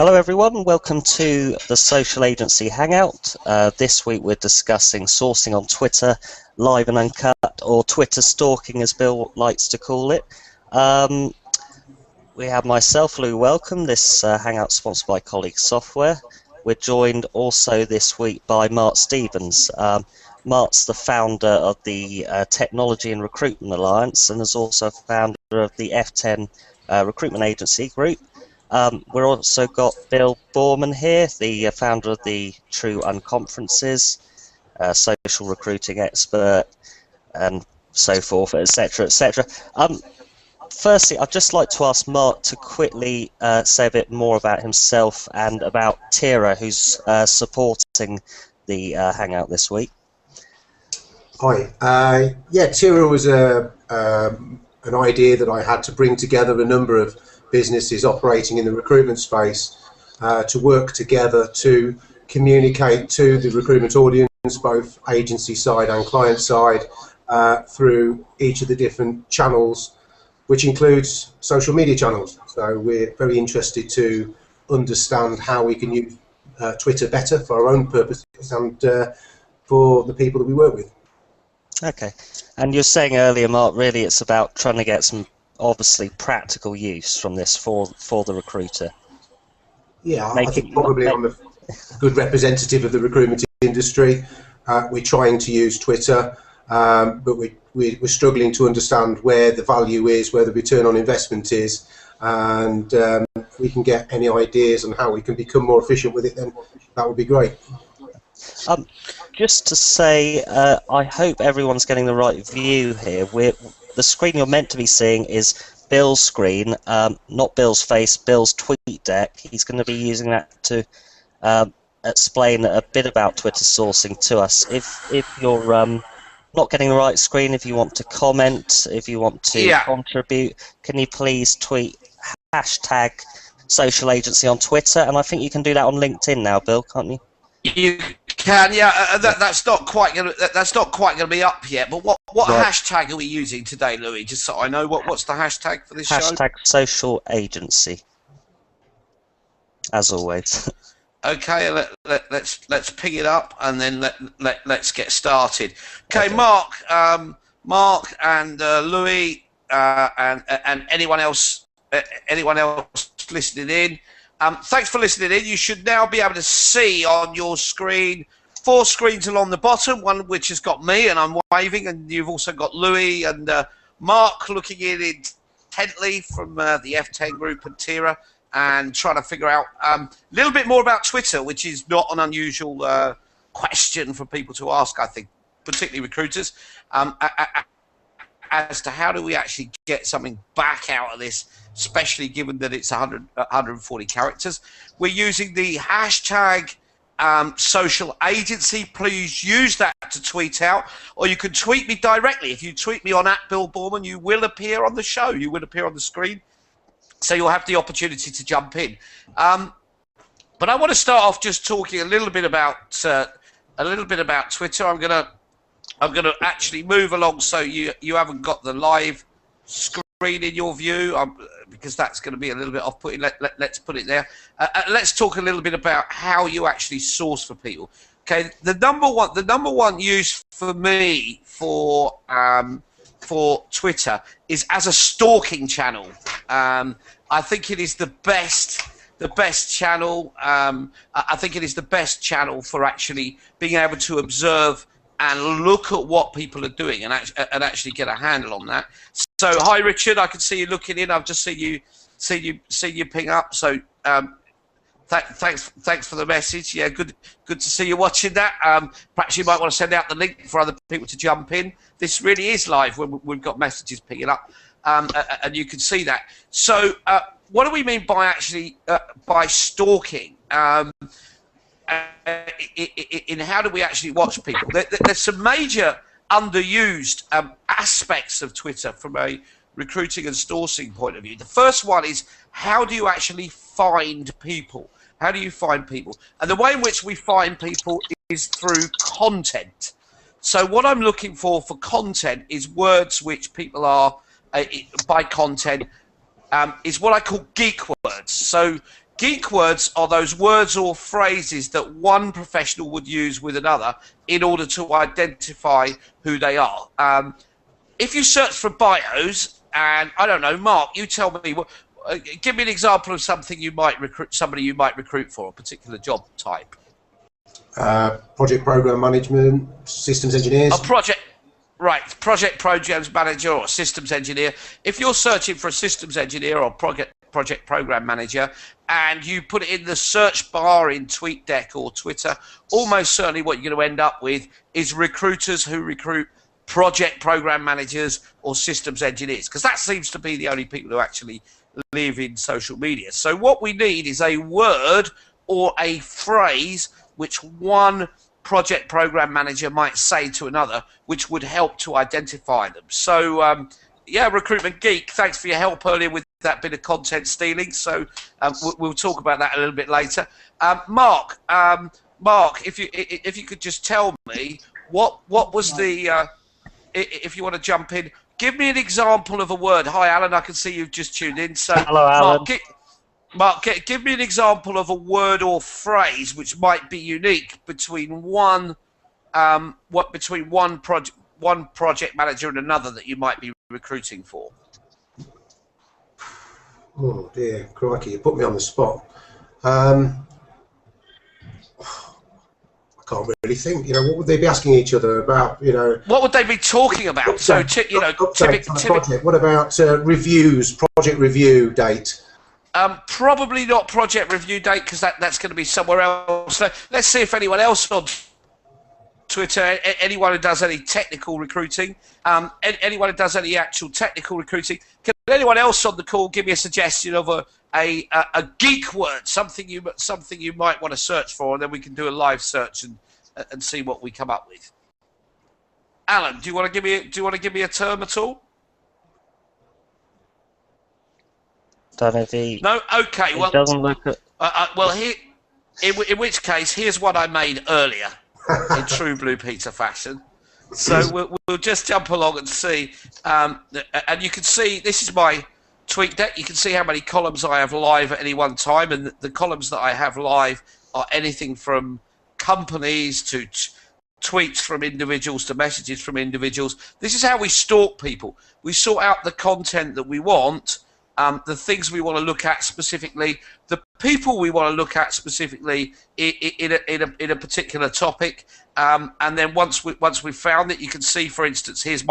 Hello everyone, welcome to the Social Agency Hangout. This week we're discussing sourcing on Twitter, live and uncut, or Twitter stalking as Bill likes to call it. We have myself, Lou Welcome, this Hangout sponsored by Colleague Software. We're joined also this week by Mark Stevens. Mark's the founder of the Technology and Recruitment Alliance and is also founder of the F10 Recruitment Agency Group. We've also got Bill Borman here, the founder of the True Unconferences, social recruiting expert, and so forth, etc., etc. Firstly, I'd just like to ask Mark to quickly say a bit more about himself and about Tira, who's supporting the Hangout this week. Hi. Tira was an idea that I had to bring together a number of businesses operating in the recruitment space to work together to communicate to the recruitment audience, both agency side and client side, through each of the different channels, which includes social media channels. So we're very interested to understand how we can use Twitter better for our own purposes and for the people that we work with. Okay, and you're saying earlier, Mark, really it's about trying to get some obviously practical use from this for the recruiter. Yeah, I think probably I'm a good representative of the recruitment industry. We're trying to use Twitter, but we're struggling to understand where the value is, where the return on investment is, and if we can get any ideas on how we can become more efficient with it, then that would be great. Just to say, I hope everyone's getting the right view here. The screen you're meant to be seeing is Bill's screen, not Bill's face, Bill's tweet deck. He's going to be using that to explain a bit about Twitter sourcing to us. If you're not getting the right screen, if you want to comment, if you want to contribute, can you please tweet hashtag social agency on Twitter? And I think you can do that on LinkedIn now, Bill, can't you? You can, yeah. That's not quite gonna be up yet. But what right. Hashtag are we using today, Louis? Just so I know, what's the hashtag for this show? Hashtag social agency, as always. Okay, let's pick it up and then let's get started. Okay. Mark and Louis and anyone else listening in. Thanks for listening in. You should now be able to see on your screen 4 screens along the bottom, one which has got me and I'm waving, and you've also got Louis and Mark looking in intently from the F10 group and Tira and trying to figure out a little bit more about Twitter, which is not an unusual question for people to ask, I think, particularly recruiters, as to how do we actually get something back out of this, especially given that it's 140 characters. We're using the hashtag social agency. Please use that to tweet out, or you can tweet me directly. If you tweet me on @BillBorman, you will appear on the show. You will appear on the screen, so you'll have the opportunity to jump in. But I want to start off just talking a little bit about Twitter. I'm gonna actually move along so you haven't got the live screen in your view, because that's going to be a little bit off-putting. Let's put it there. Let's talk a little bit about how you actually source for people. Okay, the number one use for me for Twitter is as a stalking channel. I think it is the best channel. I think it is the best channel for actually being able to observe and look at what people are doing and actually get a handle on that. So, hi Richard, I can see you looking in. I've just seen you ping up. So, thanks for the message. Yeah, good to see you watching that. Perhaps you might want to send out the link for other people to jump in. This really is live when we've got messages pinging up, and you can see that. So, what do we mean by actually by stalking? In how do we actually watch people? There's some major underused aspects of Twitter from a recruiting and sourcing point of view. The first one is, how do you actually find people? How do you find people? And the way in which we find people is through content. So what I'm looking for content is words which people are, by content, is what I call geek words. So Geek words are those words or phrases that one professional would use with another in order to identify who they are. If you search for bios, and I don't know, Mark, you tell me, give me an example of something you might recruit, somebody you might recruit for a particular job type. Project program management, systems engineers. Project programs manager or systems engineer. If you're searching for a systems engineer or project program manager and you put it in the search bar in TweetDeck or Twitter, almost certainly what you're going to end up with is recruiters who recruit project program managers or systems engineers, because that seems to be the only people who actually live in social media. So what we need is a word or a phrase which one project program manager might say to another, which would help to identify them. So yeah, Recruitment Geek, thanks for your help earlier with that bit of content stealing. So we'll talk about that a little bit later. Mark, if you could just tell me what was the if you want to jump in, give me an example of a word. Hi, Alan, I can see you've just tuned in. So hello, Alan. Mark, give me an example of a word or phrase which might be unique between one project manager and another that you might be recruiting for. Oh dear, crikey, you put me on the spot. I can't really think. You know, what would they be asking each other about? You know, what would they be talking about? So, project. What about reviews? Project review date. Probably not project review date, because that's going to be somewhere else. So let's see if anyone else on Twitter, anyone who does any technical recruiting, anyone who does any actual technical recruiting, can anyone else on the call give me a suggestion of a geek word, something you might want to search for, and then we can do a live search and see what we come up with. Alan, do you want to give me a term at all? Don't know if he. No. Okay. Well, doesn't look at. Well, in which case, here's one I made earlier in true Blue Peter fashion. So we'll just jump along and see. And you can see this is my TweetDeck. You can see how many columns I have live at any one time, and the columns that I have live are anything from companies to tweets from individuals to messages from individuals. This is how we stalk people. We sort out the content that we want, the things we want to look at specifically, the people we want to look at specifically in a particular topic, and then once we've found it, you can see, for instance, here's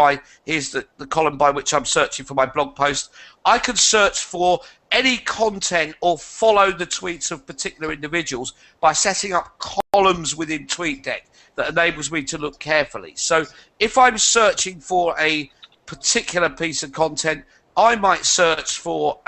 the column by which I'm searching for my blog post. I can search for any content or follow the tweets of particular individuals by setting up columns within TweetDeck that enables me to look carefully. So if I'm searching for a particular piece of content, I might search for,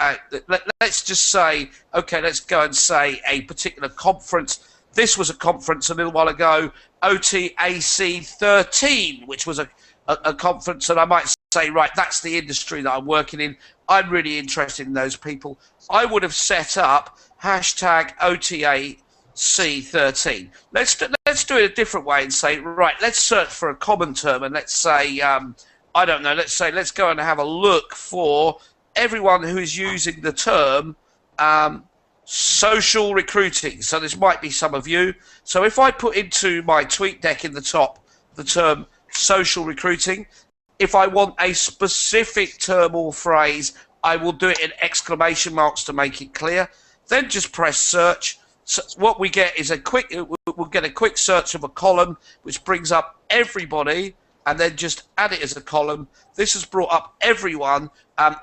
let's just say, okay, let's go and say a particular conference. This was a conference a little while ago, OTAC 13, which was a conference, and I might say, right, that's the industry that I'm working in. I'm really interested in those people. I would have set up hashtag OTAC 13. Let's do it a different way and say, right, let's search for a common term, and let's say, I don't know, let's go and have a look for everyone who is using the term social recruiting. So this might be some of you. So if I put into my TweetDeck in the top the term social recruiting, if I want a specific term or phrase, I will do it in exclamation marks to make it clear. Then just press search. So what we get is we'll get a quick search of a column which brings up everybody, and then just add it as a column. This has brought up everyone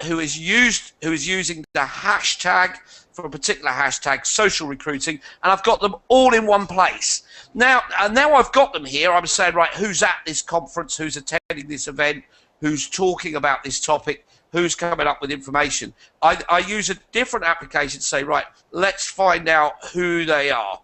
who is using the hashtag for a particular hashtag, social recruiting, and I've got them all in one place. Now I've got them here. I'm saying, right, who's at this conference, who's attending this event, who's talking about this topic, who's coming up with information. I use a different application to say, right, let's find out who they are.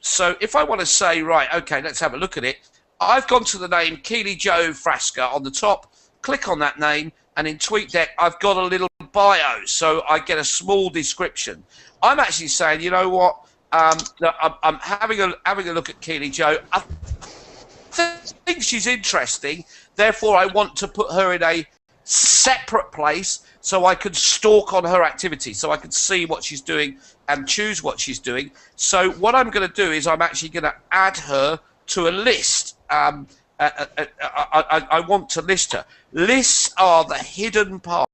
So if I want to say, right, okay, let's have a look at it. I've gone to the name Keely Joe Frasca on the top, click on that name, and in TweetDeck I've got a little bio, so I get a small description. I'm actually saying, you know what, I'm having a look at Keely Joe. I think she's interesting, therefore I want to put her in a separate place so I can stalk on her activity, so I can see what she's doing and choose what she's doing. So what I'm going to do is I'm actually going to add her to a list. I want to list her. Lists are the hidden part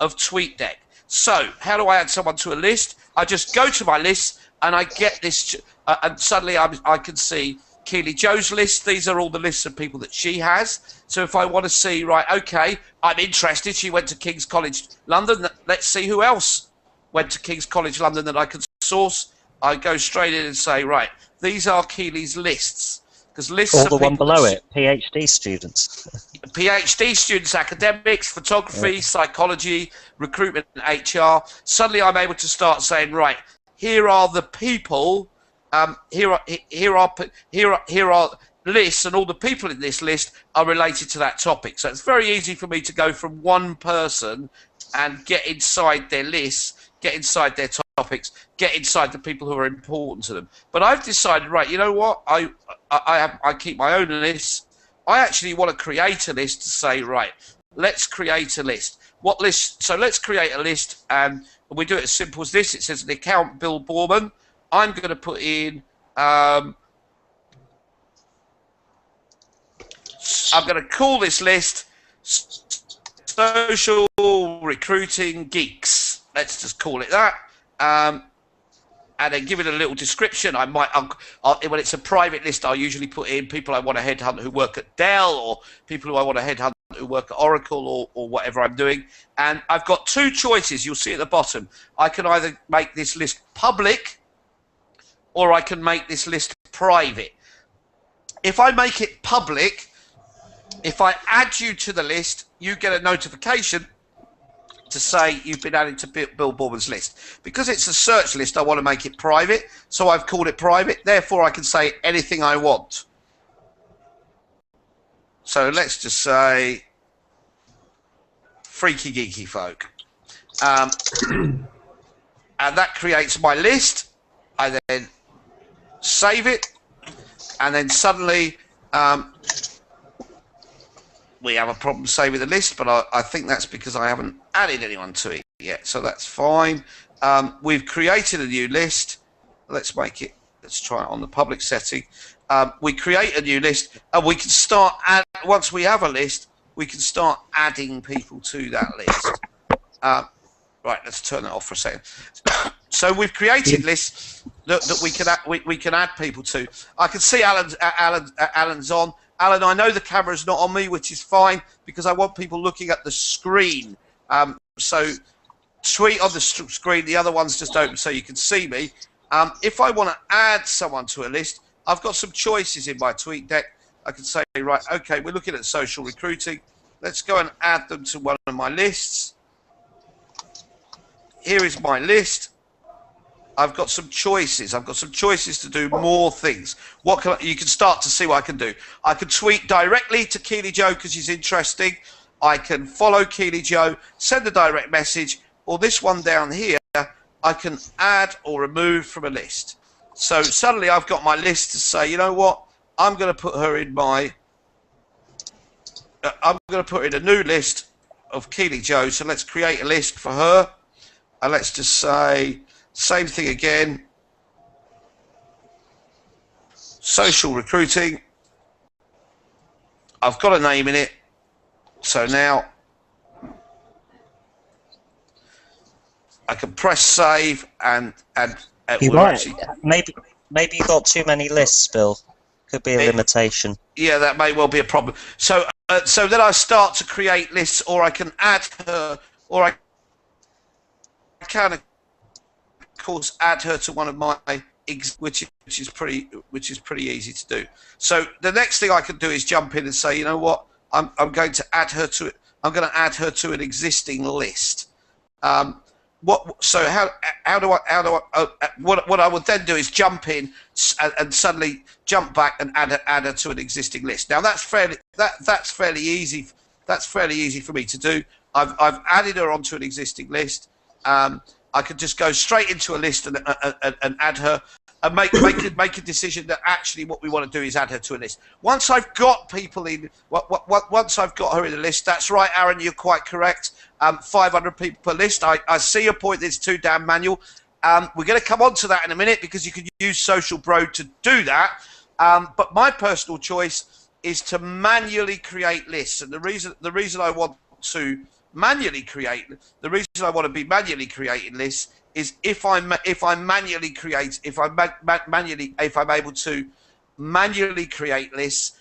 of TweetDeck. So how do I add someone to a list? I just go to my list and I get this, and suddenly I can see Keely Joe's list. These are all the lists of people that she has. So if I want to see, right, okay, I'm interested. She went to King's College London. Let's see who else went to King's College London that I can source. I go straight in and say, right, these are Keely's lists. Because lists or are the one people below it, PhD students. PhD students, academics, photography, psychology, recruitment, and HR. Suddenly I'm able to start saying, right, here are the people, here are lists, and all the people in this list are related to that topic. So it's very easy for me to go from one person and get inside their lists, get inside their topics, get inside the people who are important to them. But I've decided, right, you know what? I keep my own lists. I actually want to create a list to say, right, let's create a list. What list? So let's create a list, and we do it as simple as this. It says the account Bill Borman. I'm going to put in. I'm going to call this list Social Recruiting Geeks. Let's just call it that. And then give it a little description. When it's a private list, I'll usually put in people I want to headhunt who work at Dell, or people who I want to headhunt who work at Oracle, or whatever I'm doing. And I've got two choices. You'll see at the bottom. I can either make this list public, or I can make this list private. If I make it public, if I add you to the list, you get a notification to say you've been added to Bill Borman's list. Because it's a search list, I want to make it private, so I've called it private. Therefore, I can say anything I want. So let's just say freaky geeky folk. And that creates my list. I then save it, and then suddenly we have a problem saving the list, but I think that's because I haven't added anyone to it yet, so that's fine. We've created a new list. Let's try it on the public setting. We create a new list, and we can start once we have a list, we can start adding people to that list. Right, let's turn that off for a second. So we've created lists that we can add people to. I can see Alan's on. Alan, I know the camera's not on me, which is fine, because I want people looking at the screen. So tweet on the screen, the other one's just open so you can see me. If I want to add someone to a list, I've got some choices in my TweetDeck. I can say, right, okay, we're looking at social recruiting. Let's go and add them to one of my lists. Here is my list. I've got some choices. I've got some choices to do more things. You can start to see what I can do. I can tweet directly to Keely Joe because she's interesting. I can follow Keely Joe, send a direct message, or this one down here, I can add or remove from a list. So suddenly I've got my list to say, you know what? I'm going to put her in I'm going to put in a new list of Keely Joe. So let's create a list for her, and let's just say. Same thing again. Social recruiting. I've got a name in it. So now I can press save and You might. Maybe you got too many lists, Bill. Could be a limitation. Yeah, that may well be a problem. So so then I start to create lists, or I can add her, or I can of course add her to one of my which is pretty easy to do. So the next thing I can do is jump in and say, you know what, I'm going to add her to it. I'm going to add her to an existing list. So how do I what I would then do is jump in and suddenly jump back and add her to an existing list. Now that's fairly easy. That's fairly easy for me to do. I've added her onto an existing list. I could just go straight into a list and add her. and make a decision that actually what we want to do is add her to a list. Once I've got people in, once I've got her in the list, that's right, Aaron, you're quite correct. 500 people per list. I see your point. It's too damn manual. We're going to come on to that in a minute because you can use Social Bro to do that. But my personal choice is to manually create lists, and the reason I want to manually create, the reason I want to be manually creating lists is if I'm able to manually create lists,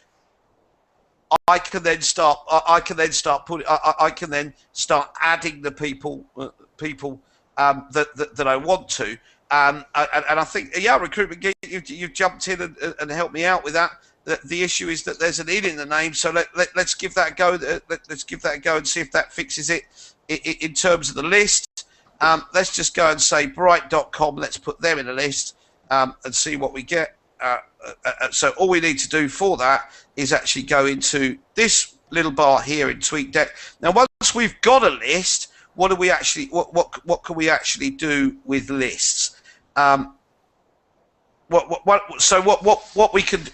I can then start adding the people that I want to. And I think, yeah, Recruitment Geek, you've jumped in and helped me out with that. The issue is that there's an in the name, so let's give that a go. Let's give that a go and see if that fixes it in terms of the list. Let's just go and say bright.com. Let's put them in a list and see what we get. So all we need to do for that is actually go into this little bar here in TweetDeck. Now, once we've got a list, what do we actually what can we actually do with lists? What we can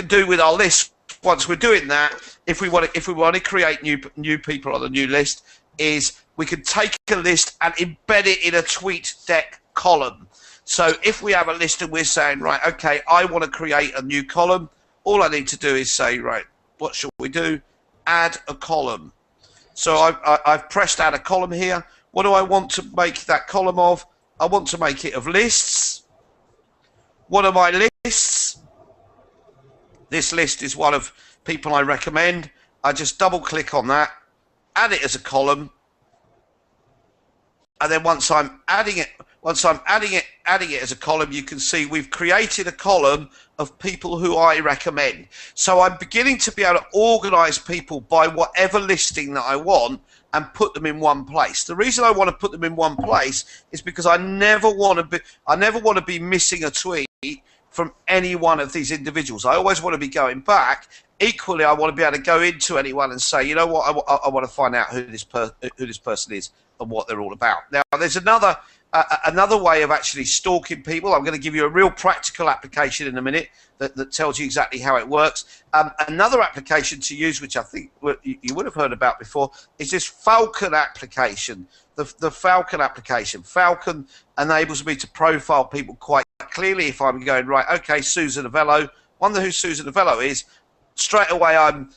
do with our list once we're doing that, if we want to create new people on the new list, is we can take a list and embed it in a TweetDeck column. So if we have a list and we're saying, right, okay, I want to create a new column, all I need to do is say, right, what shall we do? Add a column. So I've pressed add a column here. What do I want to make that column of? I want to make it of lists. What are my lists? This list is one of people I recommend. I just double click on that, add it as a column, and then once I'm adding it as a column, you can see we've created a column of people who I recommend. So I'm beginning to be able to organize people by whatever listing that I want and put them in one place. The reason I want to put them in one place is because I never want to be missing a tweet from any one of these individuals. I always want to be going back. Equally, I want to be able to go into anyone and say, you know what, I want to find out who this person is and what they're all about. Now, there's another way of actually stalking people. I'm going to give you a real practical application in a minute that tells you exactly how it works. Another application to use, which I think you would have heard about before, is this Falcon application. The Falcon application. Falcon enables me to profile people quite clearly. If I'm going, right, okay, Susan Avello, wonder who Susan Avello is, straight away I'm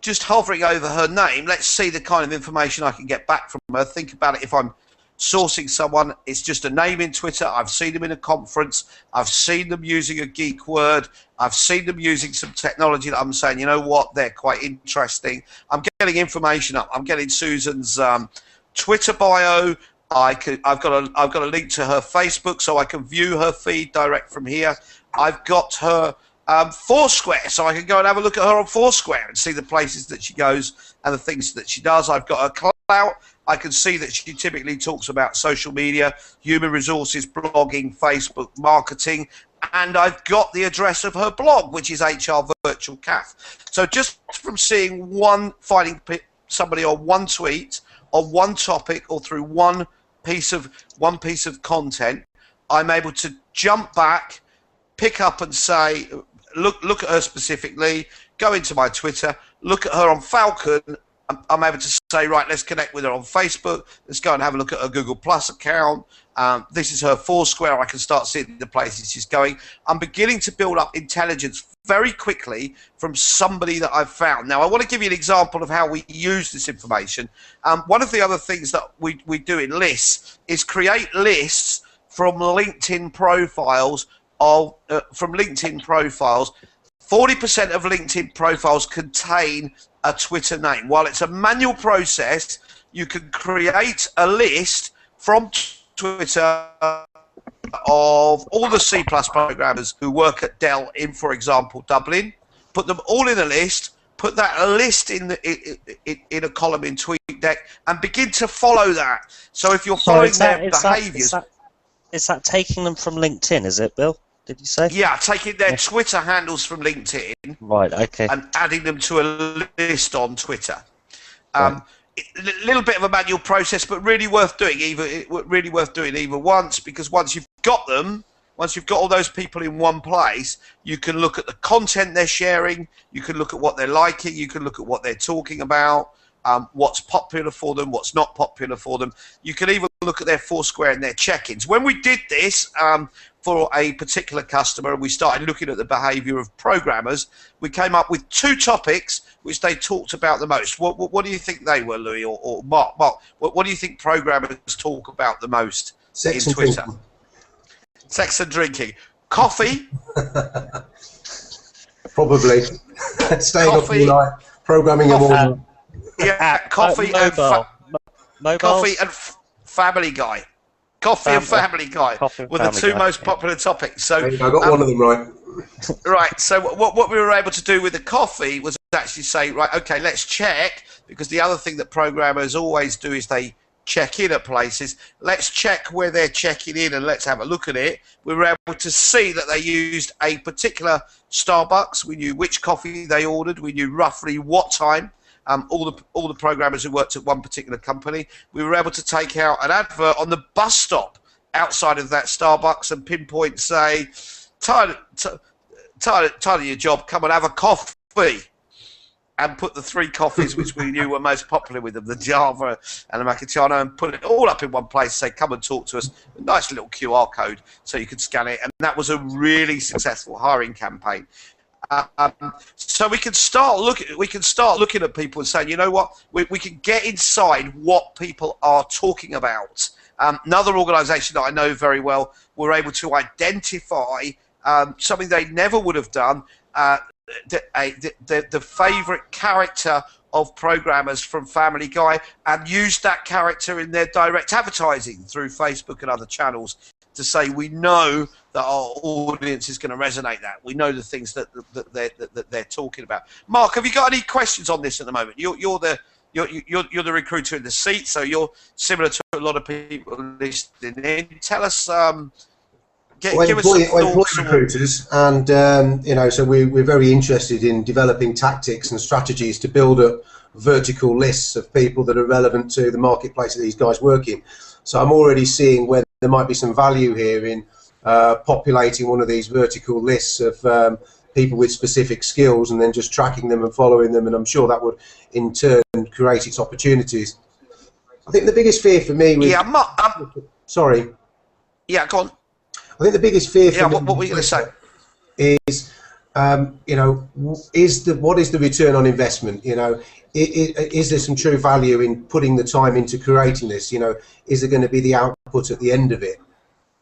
just hovering over her name. Let's see the kind of information I can get back from her. Think about it. If I'm sourcing someone, it's just a name in Twitter. I've seen them in a conference. I've seen them using a geek word. I've seen them using some technology that I'm saying, you know what, they're quite interesting. I'm getting information up. I'm getting Susan's Twitter bio. I've got a link to her Facebook, so I can view her feed direct from here. I've got her Foursquare, so I can go and have a look at her on Foursquare and see the places that she goes and the things that she does. I've got her clout. I can see that she typically talks about social media, human resources, blogging, Facebook, marketing, and I've got the address of her blog, which is HR Virtual Cafe. So just from finding somebody on one tweet, on one topic, or through one piece of content, I'm able to jump back, pick up and say, look at her specifically, go into my Twitter, look at her on Falcon. I'm able to say, right, let's connect with her on Facebook. Let's go and have a look at her Google Plus account. This is her Foursquare. I can start seeing the places she's going. I'm beginning to build up intelligence very quickly from somebody that I've found. Now, I want to give you an example of how we use this information. One of the other things that we do in lists is create lists from LinkedIn profiles. 40% of LinkedIn profiles contain a Twitter name. While it's a manual process, you can create a list from Twitter of all the C+ programmers who work at Dell in, for example, Dublin, put them all in a list, put that list in a column in TweetDeck, and begin to follow that. So if you're following their behaviours... Is that taking them from LinkedIn, is it, Bill? Did you say? Yeah, taking their Twitter handles from LinkedIn, right? Okay, and adding them to a list on Twitter. A little bit of a manual process, but really worth doing. Either once, because once you've got them, once you've got all those people in one place, you can look at the content they're sharing, you can look at what they're liking, you can look at what they're talking about, what's popular for them, what's not popular for them. You can even look at their Foursquare and their check-ins. When we did this for a particular customer and we started looking at the behaviour of programmers, we came up with 2 topics which they talked about the most. What do you think they were, Louis, or Mark? Mark, what do you think programmers talk about the most Sex in and Twitter? drinking. Sex and drinking. Coffee. Probably. Staying up all night, programming them all. Yeah, coffee and Family Guy. Coffee and Family Guy were the 2 most popular topics. So I got one of them right. Right. So what we were able to do with the coffee was actually say, right, okay, let's check, because the other thing that programmers always do is they check in at places. Let's check where they're checking in and let's have a look at it. We were able to see that they used a particular Starbucks. We knew which coffee they ordered. We knew roughly what time. All the programmers who worked at one particular company. We were able to take out an advert on the bus stop outside of that Starbucks and pinpoint, say, tired of your job, come and have a coffee. And put the 3 coffees which we knew were most popular with them, the Java and the Macchiato, and put it all up in one place, say, come and talk to us. A nice little QR code so you could scan it. And that was a really successful hiring campaign. So we can start looking at people and saying, you know what, we can get inside what people are talking about. Another organisation that I know very well were able to identify something they never would have done. The favourite character of programmers from Family Guy, and use that character in their direct advertising through Facebook and other channels to say, we know that our audience is going to resonate that. We know the things that they're talking about. Mark, have you got any questions on this at the moment? You're the recruiter in the seat, so you're similar to a lot of people listening in. Tell us, give us some thoughts. Recruiters, and so we're very interested in developing tactics and strategies to build up vertical lists of people that are relevant to the marketplace that these guys work in. So I'm already seeing where there might be some value here in populating one of these vertical lists of people with specific skills, and then just tracking them and following them, and I'm sure that would in turn create its opportunities. I think the biggest fear for me was... Sorry. Yeah, go on. I think the biggest fear for me... what were you going to say? Is, what is the return on investment? Is there some true value in putting the time into creating this? Is there going to be the output at the end of it?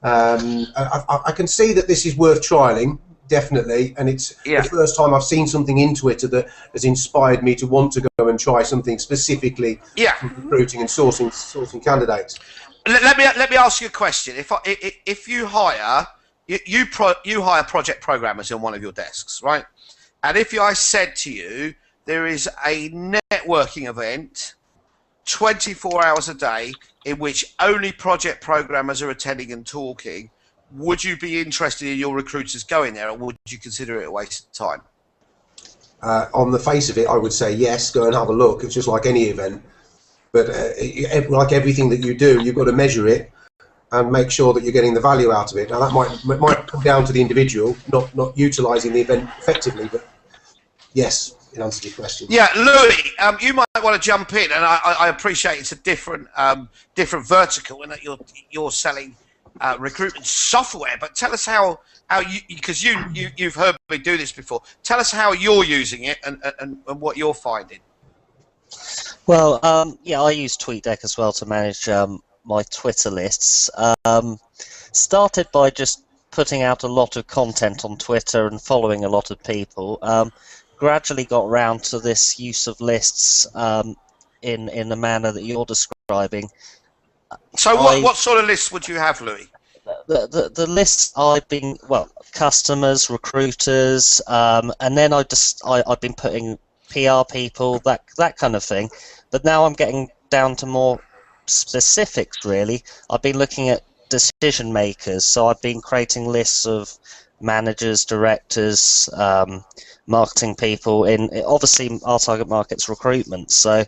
I can see that this is worth trialing, definitely, and it's the first time I've seen something in Twitter that has inspired me to want to go and try something specifically for recruiting and sourcing candidates. Let me ask you a question. If you hire you hire project programmers on one of your desks, right? And if I said to you, there is a networking event 24 hours a day in which only project programmers are attending and talking, would you be interested in your recruiters going there, or would you consider it a waste of time? On the face of it, I would say yes, go and have a look. It's just like any event. But like everything that you do, you've got to measure it and make sure that you're getting the value out of it. Now, that might come down to the individual, not utilising the event effectively, but yes, in answer to your question. Yeah, Louis, you might want to jump in, and I appreciate it's a different vertical in that you're selling recruitment software. But tell us how you, because you've heard me do this before. Tell us how you're using it and what you're finding. Well, I use TweetDeck as well to manage my Twitter lists. Started by just putting out a lot of content on Twitter and following a lot of people. Gradually got around to this use of lists in the manner that you're describing. So what sort of lists would you have, Louis? The lists I've been, customers, recruiters, and then I've been putting PR people, that kind of thing. But now I'm getting down to more specifics, really. I've been looking at decision makers, so I've been creating lists of managers, directors, marketing people in, obviously, our target market's recruitment. So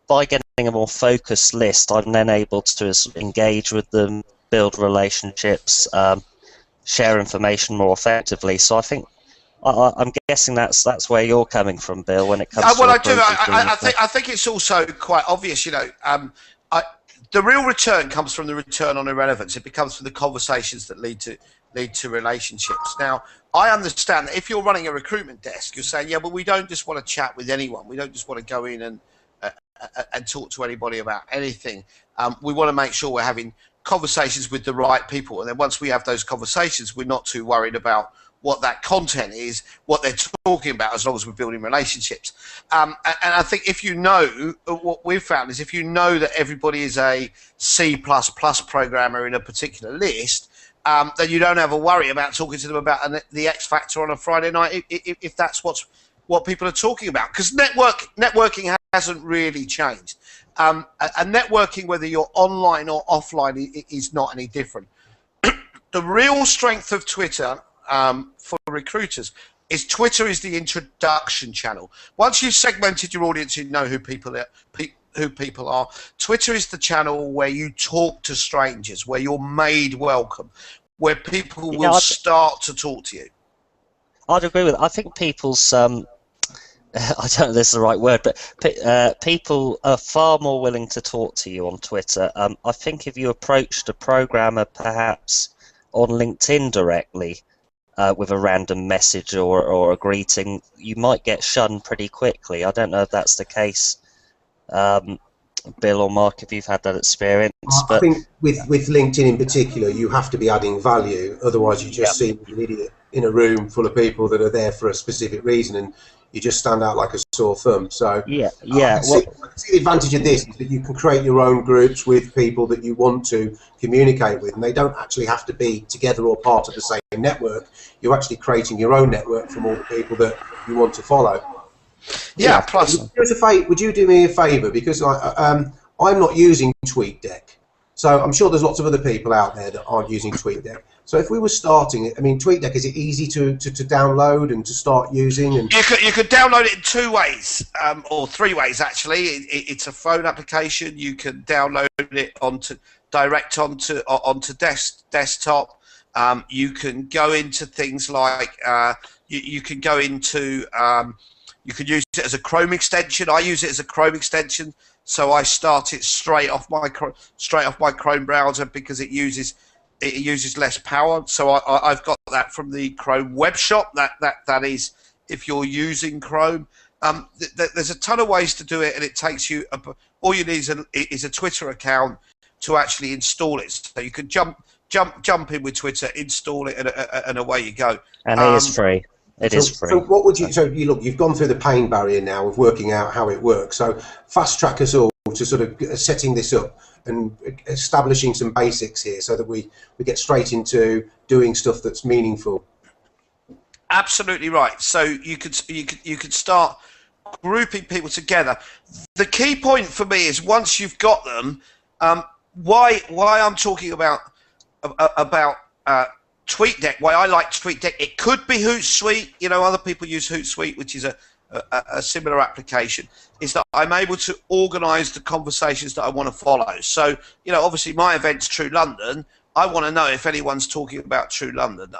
by getting a more focused list, I'm then able to engage with them, build relationships, share information more effectively. So I think I'm guessing that's where you're coming from, Bill, when it comes to Well, I do. recruiters being I think it's also quite obvious. The real return comes from the return on irrelevance. It becomes from the conversations that lead to relationships. Now, I understand that if you're running a recruitment desk, you're saying, yeah, but we don't just want to chat with anyone. We don't just want to go in and talk to anybody about anything. We want to make sure we're having conversations with the right people, and then once we have those conversations, we're not too worried about what that content is, what they're talking about, as long as we're building relationships. And I think if you know, what we've found is if you know that everybody is a C++ programmer in a particular list, then you don't have a worry about talking to them about the X Factor on a Friday night if that's what people are talking about. Because networking hasn't really changed. And networking, whether you're online or offline, is not any different. The real strength of Twitter for recruiters is Twitter is the introduction channel. Once you've segmented your audience, you know who people are. Twitter is the channel where you talk to strangers, where you're made welcome, where people will start to talk to you. I'd agree with it. I think people's I don't know if this is the right word, but people are far more willing to talk to you on Twitter. I think if you approached a programmer perhaps on LinkedIn directly, with a random message or a greeting, you might get shunned pretty quickly. I don't know if that's the case, Bill or Mark, if you've had that experience. I think with LinkedIn in particular, you have to be adding value, otherwise you just seem like an idiot in a room full of people that are there for a specific reason, and you just stand out like a sore thumb. So I can see the advantage of this is that you can create your own groups with people that you want to communicate with, and they don't actually have to be together or part of the same network. You're actually creating your own network from all the people that you want to follow. Yeah, plus... Would you do me a favour? Because I'm not using TweetDeck. So I'm sure there's lots of other people out there that aren't using TweetDeck. So if we were starting it, I mean, TweetDeck, is it easy to download and to start using? And you could download it in 2 ways, or 3 ways actually. It's a phone application. You can download it onto desktop. You can go into things like you can go into you could use it as a Chrome extension. I use it as a Chrome extension, so I start it straight off my Chrome browser because it uses less power. So I've got that from the Chrome web shop. That is, if you're using Chrome, there's a ton of ways to do it, and it takes you. All you need is a Twitter account to actually install it. So you can jump in with Twitter, install it, and away you go. And it is free. It is free. So what would you? So you've gone through the pain barrier now of working out how it works. So fast track us all to sort of setting this up and establishing some basics here, so that we get straight into doing stuff that's meaningful. Absolutely right. So you could start grouping people together. The key point for me is once you've got them, why I'm talking about TweetDeck, why I like TweetDeck. It could be Hootsuite. Other people use Hootsuite, which is a similar application. Is that I'm able to organise the conversations that I want to follow. So, obviously my event's True London. I want to know if anyone's talking about True London.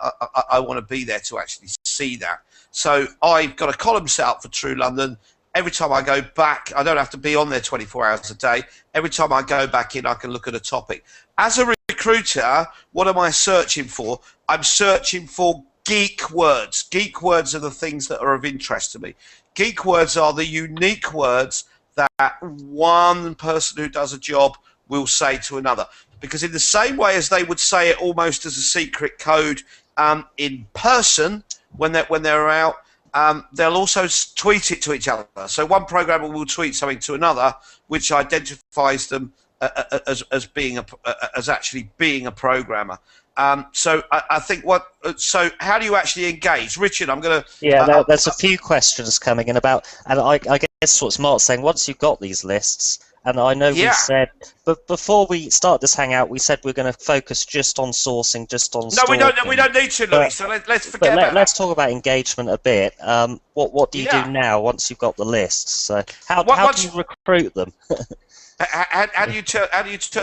I want to be there to actually see that. So I've got a column set up for True London. Every time I go back, I don't have to be on there 24 hours a day. Every time I go back in, I can look at a topic. As a recruiter, what am I searching for? I'm searching for geek words. Geek words are the things that are of interest to me. Geek words are the unique words that one person who does a job will say to another. Because in the same way as they would say it almost as a secret code in person when they're out, they'll also tweet it to each other. So one programmer will tweet something to another, which identifies them as actually being a programmer. So I think so how do you actually engage, Richard? I'm going to there's a few questions coming in about, and I guess what Smart's saying, once you've got these lists, and I know we said, but before we start this hangout, we said we're going to focus just on sourcing, just on stalking. No, we don't need to, Louis. So let's forget about that. Let's talk about engagement a bit. What do you do now once you've got the lists? So how do you recruit them? How do you turn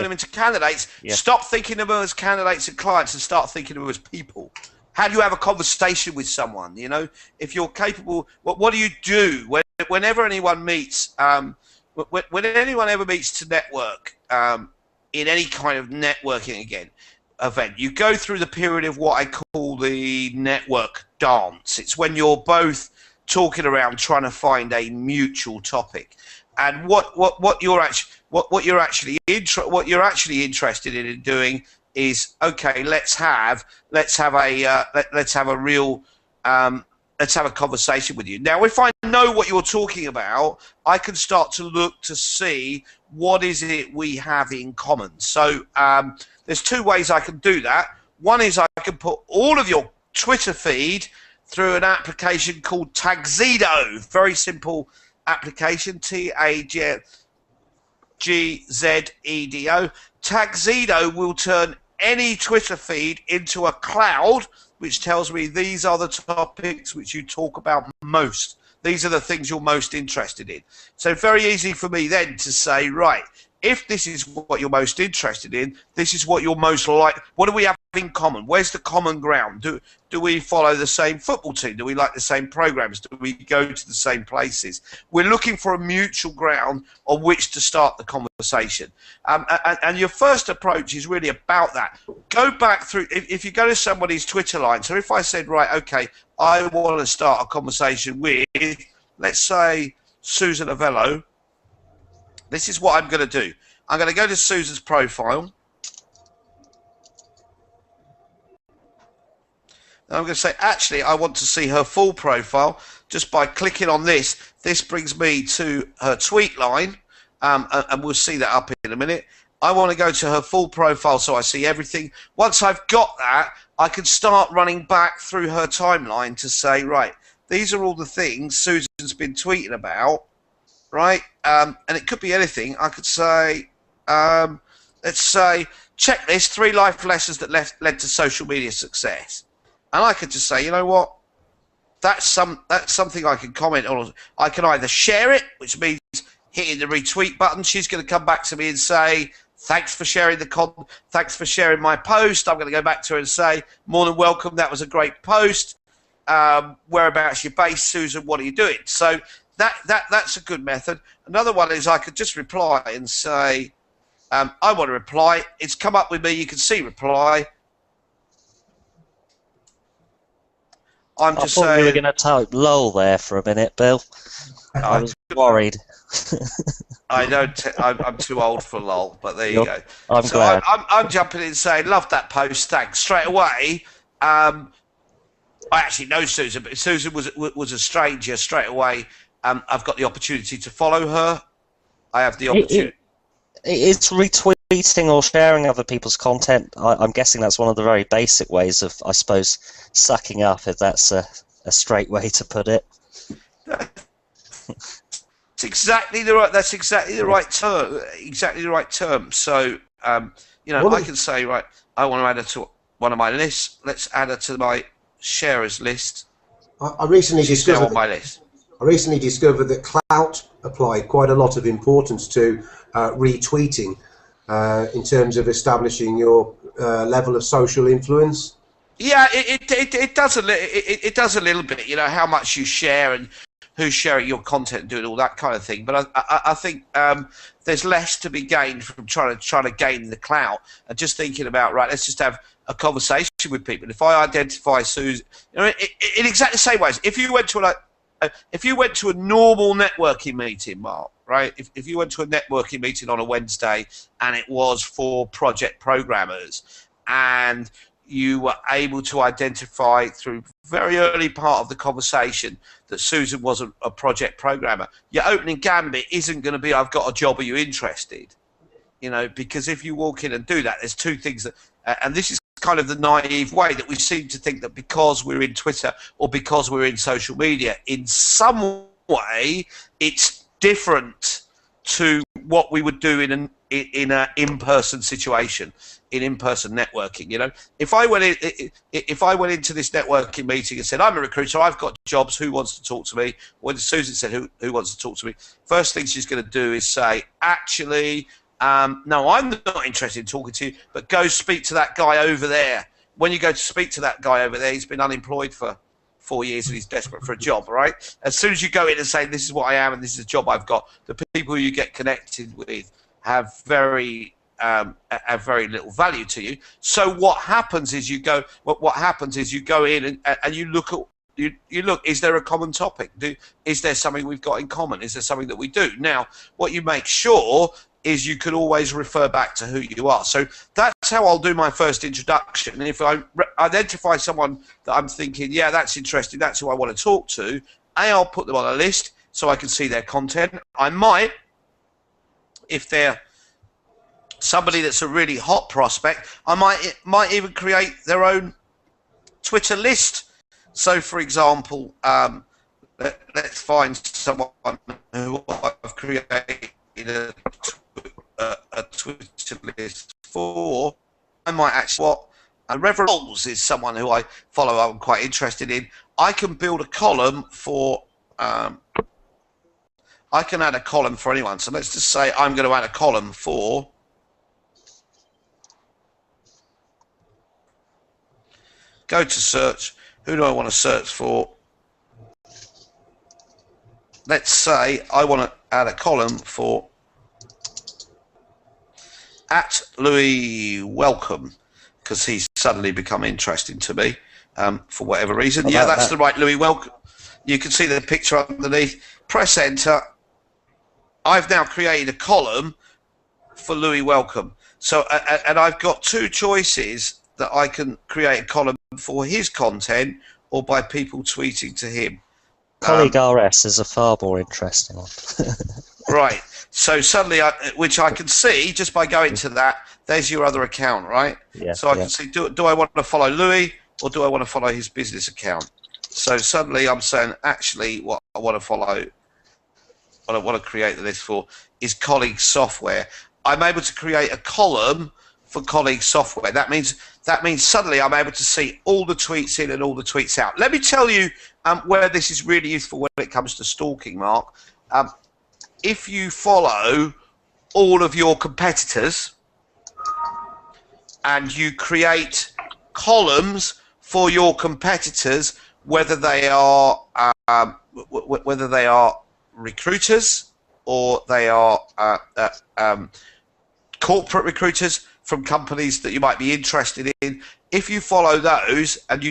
them into candidates? Yeah. Stop thinking of them as candidates and clients and start thinking of them as people. How do you have a conversation with someone? You know, if you're capable, what do you do whenever anyone meets? When anyone ever meets to network in any kind of networking event, you go through the period of what I call the network dance. It's when you're both talking around trying to find a mutual topic, and what you're actually interested in doing is, okay, let's have a real let's have a conversation with you. Now, if I know what you're talking about, I can start to look to see what is it we have in common. So there's two ways I can do that. One is I can put all of your Twitter feed through an application called Tagzedo. Very simple application, Tagzedo. Tagzedo will turn any Twitter feed into a cloud, which tells me these are the topics which you talk about most. These are the things you're most interested in. So very easy for me then to say, right, if this is what you're most interested in, this is what you're most like. What do we have in common? Where's the common ground? Do we follow the same football team? Do we like the same programs? Do we go to the same places? We're looking for a mutual ground on which to start the conversation. And your first approach is really about that. Go back through, if you go to somebody's Twitter line, so if I said, right, okay, I want to start a conversation with, let's say, Susan Avello, this is what I'm going to do. I'm going to go to Susan's profile. And I'm going to say, actually, I want to see her full profile. Just by clicking on this, this brings me to her tweet line, and we'll see that up in a minute. I want to go to her full profile so I see everything. Once I've got that, I can start running back through her timeline to say, right, these are all the things Susan's been tweeting about, right? And it could be anything. I could say, let's say, checklist, 3 life lessons that led to social media success. And I could just say, you know what? That's something I can comment on. I can either share it, which means hitting the retweet button. She's going to come back to me and say, thanks for sharing thanks for sharing my post. I'm going to go back to her and say, more than welcome. That was a great post. Whereabouts you're based, Susan? What are you doing? So that's a good method. Another one is I could just reply and say, I want to reply. It's come up with me. You can see reply. I'm just saying. I thought you were going to type lol there for a minute, Bill. I was worried. I'm too old for lol, but there you go. I'm glad. I'm jumping in and saying, love that post, thanks. Straight away, I actually know Susan, but Susan was a stranger. Straight away, I've got the opportunity to follow her. I have the opportunity. It's retweeting or sharing other people's content. I'm guessing that's one of the very basic ways of, I suppose, sucking up, if that's a straight way to put it. That's exactly the right term. Exactly the right term. So, you know, I can say, right, I want to add her to one of my lists. Let's add her to my sharers list. I recently discovered on my list. I recently discovered that Clout applied quite a lot of importance to retweeting in terms of establishing your level of social influence. Yeah, it does a little bit. You know, how much you share and who's sharing your content, doing all that kind of thing. But I think there's less to be gained from trying to gain the clout and just thinking about, right, let's just have a conversation with people. If I identify Susan, you know, in exactly the same ways, if you went to a normal networking meeting, Mark, right? If you went to a networking meeting on a Wednesday and it was for project programmers, and you were able to identify through very early part of the conversation that Susan wasn't a project programmer, your opening gambit isn't going to be, I've got a job, are you interested? You know, because if you walk in and do that, there's two things that, and this is kind of the naive way that we seem to think that because we're in Twitter or because we're in social media, in some way it's different to what we would do in an in-person situation, in in-person networking. You know, if I went into this networking meeting and said, I'm a recruiter, I've got jobs, who wants to talk to me? When Susan said, who wants to talk to me? First thing she's going to do is say, actually, no, I'm not interested in talking to you, but go speak to that guy over there. When you go to speak to that guy over there, he's been unemployed for 4 years and he's desperate for a job, right? As soon as you go in and say, this is what I am and this is a job I've got, the people you get connected with have very little value to you. So what happens is you go in and you look at you look, is there a common topic? Is there something we've got in common? Is there something that we do? Now, what you make sure is you can always refer back to who you are. So that's how I'll do my first introduction. And if I identify someone that I'm thinking, yeah, that's interesting, that's who I want to talk to, I'll put them on a list so I can see their content. I might, if they're somebody that's a really hot prospect, I might even create their own Twitter list. So, for example, let's find someone who I've created a Twitter list for. I might actually Reverend Rolls is someone who I follow. I'm quite interested in. I can build a column for. I can add a column for anyone. So let's just say I'm going to add a column for. Go to search. Who do I want to search for? Let's say I want to add a column for @Louis Welcome, because he's suddenly become interesting to me for whatever reason. Yeah, that's the right Louis Welcome. You can see the picture underneath. Press enter. I've now created a column for Louis Welcome. So, and I've got two choices that I can create a column for his content or by people tweeting to him. Colleague RS is a far more interesting one. Right. So suddenly, which I can see just by going to that, there's your other account, right? Yeah. So I can see, do I want to follow Louis or do I want to follow his business account? So suddenly I'm saying, actually, what I want to follow, what I want to create the list for is colleague software. I'm able to create a column for colleague software. That means suddenly I'm able to see all the tweets in and all the tweets out. Let me tell you where this is really useful when it comes to stalking, Mark. If you follow all of your competitors and you create columns for your competitors, whether they are recruiters or they are corporate recruiters from companies that you might be interested in, if you follow those and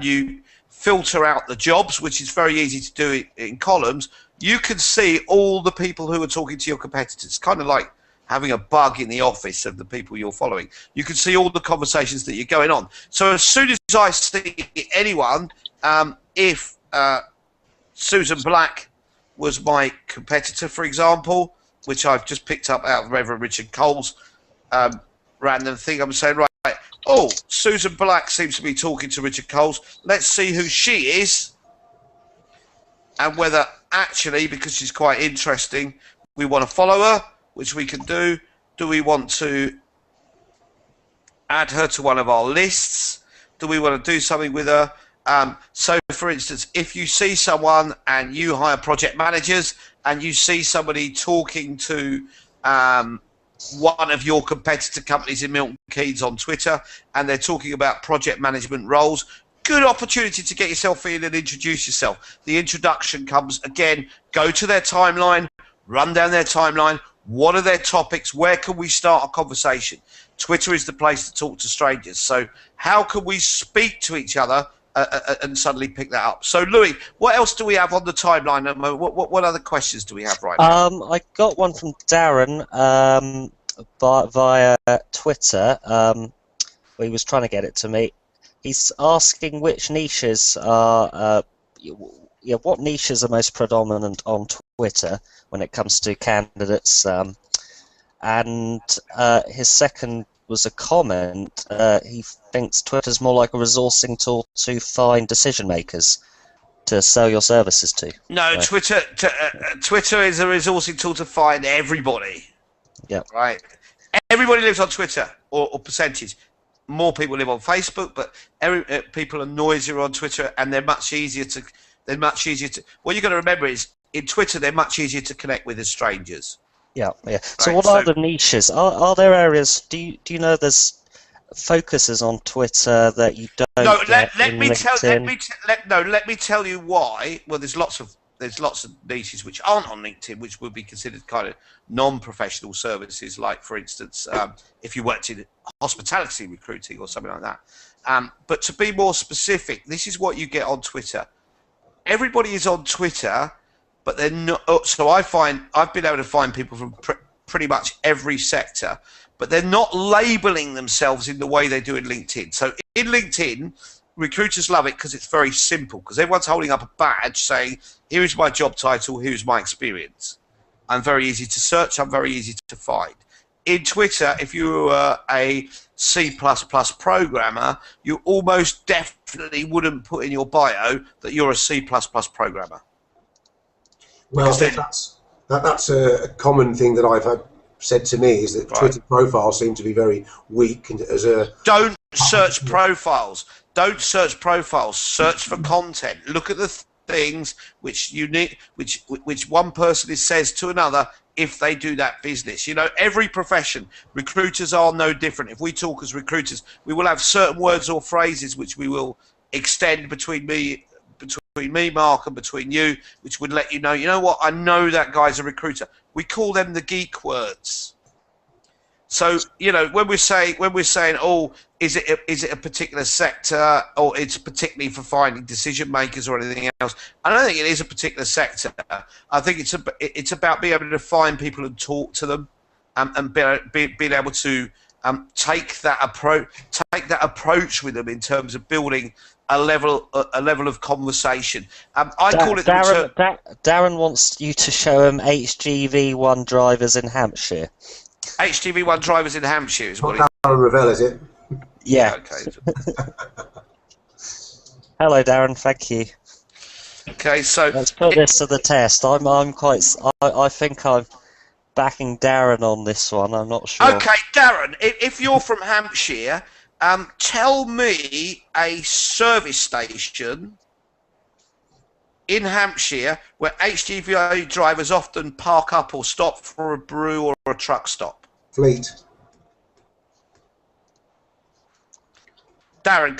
you filter out the jobs, which is very easy to do in columns, you can see all the people who are talking to your competitors. Kind of like having a bug in the office of the people you're following. You can see all the conversations that you're going on. So as soon as I see anyone, if Susan Black was my competitor, for example, which I've just picked up out of Reverend Richard Cole's random thing, I'm saying, right, oh, Susan Black seems to be talking to Richard Coles. Let's see who she is and whether actually, because she's quite interesting, we want to follow her, which we can do. Do we want to add her to one of our lists? Do we want to do something with her? So, for instance, if you see someone and you hire project managers and you see somebody talking to one of your competitor companies in Milton Keynes on Twitter and they're talking about project management roles, good opportunity to get yourself in and introduce yourself. The introduction comes, again, go to their timeline, run down their timeline. What are their topics? Where can we start a conversation? Twitter is the place to talk to strangers. So how can we speak to each other and suddenly pick that up? So, Louis, what else do we have on the timeline? What other questions do we have right now? I got one from Darren via Twitter. He was trying to get it to me. He's asking which niches are, what niches are most predominant on Twitter when it comes to candidates. And his second was a comment. He thinks Twitter's more like a resourcing tool to find decision makers. to sell your services to. No, Right. Twitter is a resourcing tool to find everybody. Yeah. Right. Everybody lives on Twitter, or percentage. More people live on Facebook, but people are noisier on Twitter, and they're much easier to. What you've got to remember is, in Twitter, they're much easier to connect with as strangers. Yeah. So Right, what are the niches? Are there areas? Do you know there's focuses on Twitter that you don't get in LinkedIn? Let me tell you why. Well, there's lots of niches which aren't on LinkedIn, which would be considered kind of non-professional services, like, for instance, if you worked in hospitality recruiting or something like that. But to be more specific, this is what you get on Twitter. Everybody is on Twitter, but they're not. So I've been able to find people from pretty much every sector, but they're not labeling themselves in the way they do in LinkedIn. So in LinkedIn, recruiters love it because it's very simple, because everyone's holding up a badge saying, here's my job title, here's my experience. I'm very easy to search, I'm very easy to find. In Twitter, if you were a C++ programmer, you almost definitely wouldn't put in your bio that you're a C++ programmer. Well, I think that's a common thing that I've had said to me, is that Twitter profiles seem to be very weak. And don't search profiles. Don't search profiles. Search for content. Look at the things which one person says to another if they do that business. You know, every profession, recruiters are no different. If we talk as recruiters, we will have certain words or phrases which we will extend between me, Mark, and between you, which would let you know what, I know that guy's a recruiter. We call them the geek words. So, you know, when we're saying, oh, is it a particular sector, or it's particularly for finding decision makers or anything else? I don't think it is a particular sector. I think it's about being able to find people and talk to them, and being able to take that approach with them in terms of building a level of conversation. I call it. Darren wants you to show him HGV1 drivers in Hampshire. HGV1 drivers in Hampshire is what. Darren Ravel, is it? Yeah. Okay. Hello, Darren. Thank you. Okay, so let's put this to the test. I think I'm backing Darren on this one. I'm not sure. Okay, Darren, if you're from Hampshire, tell me a service station in Hampshire where HGV drivers often park up or stop for a brew or a truck stop. Fleet. Darren,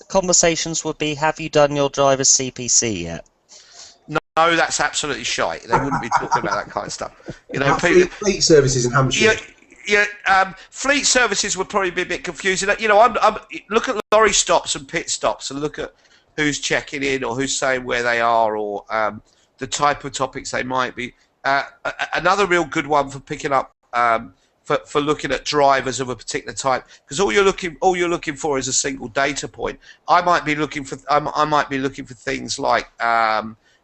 conversations would be, have you done your driver's CPC yet? No, that's absolutely shite. They wouldn't be talking about that kind of stuff. You know, fleet services in Hampshire. Fleet services would probably be a bit confusing. You know, I'm look at lorry stops and pit stops, and look at who's checking in or who's saying where they are, or the type of topics they might be. Another real good one for picking up for looking at drivers of a particular type, because all you're looking for is a single data point. I might be looking for things like